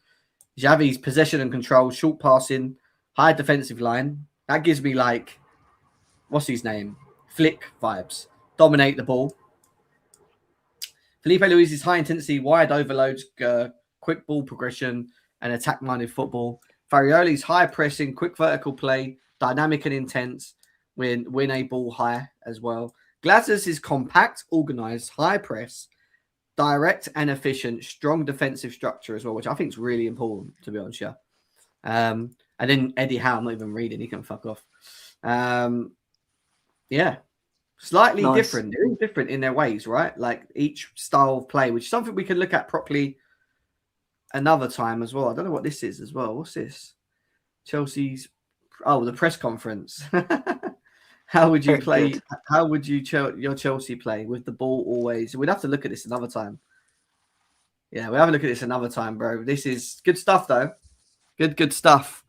Xavi's possession and control, short passing, high defensive line. That gives me like, what's his name? Flick vibes. Dominate the ball. Felipe Luis's high intensity, wide overloads, quick ball progression, and attack minded football. Farioli's high pressing, quick vertical play, dynamic and intense, win a ball high as well. Glasser's is compact, organized, high press, direct and efficient, strong defensive structure as well, which I think is really important, to be honest. Yeah. And then Eddie Howe, I'm not even reading, he can fuck off. Yeah. Slightly different. They're all different in their ways, right? Like each style of play, which is something we can look at properly another time as well. I don't know what this is as well. What's this? Chelsea's, the press conference. How would you play? Good. How would you your Chelsea play with the ball always? We'd have to look at this another time. Yeah, we'll have a look at this another time, bro. This is good stuff, though. Good stuff.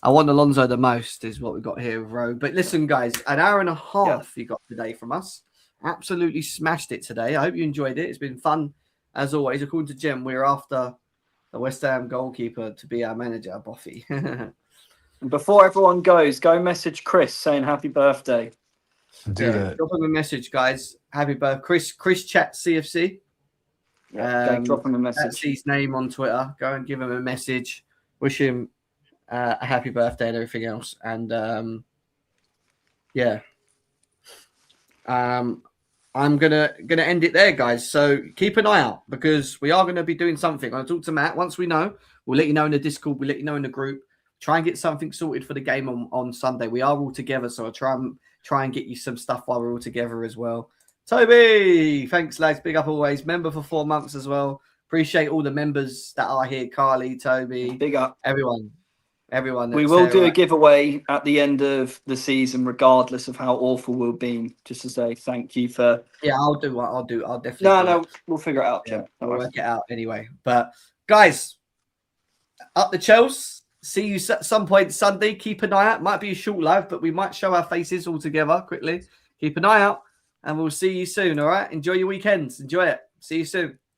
I want Alonso the most is what we got here with Rowe. But listen, guys, an hour and a half you got today from us. Absolutely smashed it today. I hope you enjoyed it. It's been fun, as always. According to Jim, we're after the West Ham goalkeeper to be our manager, Boffy. And before everyone goes, go message Chris saying happy birthday. Do that. Drop him a message, guys. Happy birthday. Chris Chat CFC. Yeah, go drop him a message. That's his name on Twitter. Go and give him a message. Wish him a happy birthday and everything else. And I'm gonna end it there, guys. So keep an eye out because we are gonna be doing something. I'll talk to Matt once we know. We'll let you know in the Discord. We'll let you know in the group. Try and get something sorted for the game on Sunday. We are all together, so I'll try and get you some stuff while we're all together as well. Toby, thanks, lads. Big up always. Member for 4 months as well. Appreciate all the members that are here. Carly, Toby, big up, everyone. We will do a giveaway at the end of the season, regardless of how awful we'll be. Just to say thank you for. Yeah, I'll do what I'll do. I'll definitely. No, we'll figure it out. Yeah, we'll work it out anyway. But guys, up the Chelsea. See you at some point Sunday. Keep an eye out. Might be a short live, but we might show our faces all together quickly. Keep an eye out, and we'll see you soon. All right. Enjoy your weekends. Enjoy it. See you soon.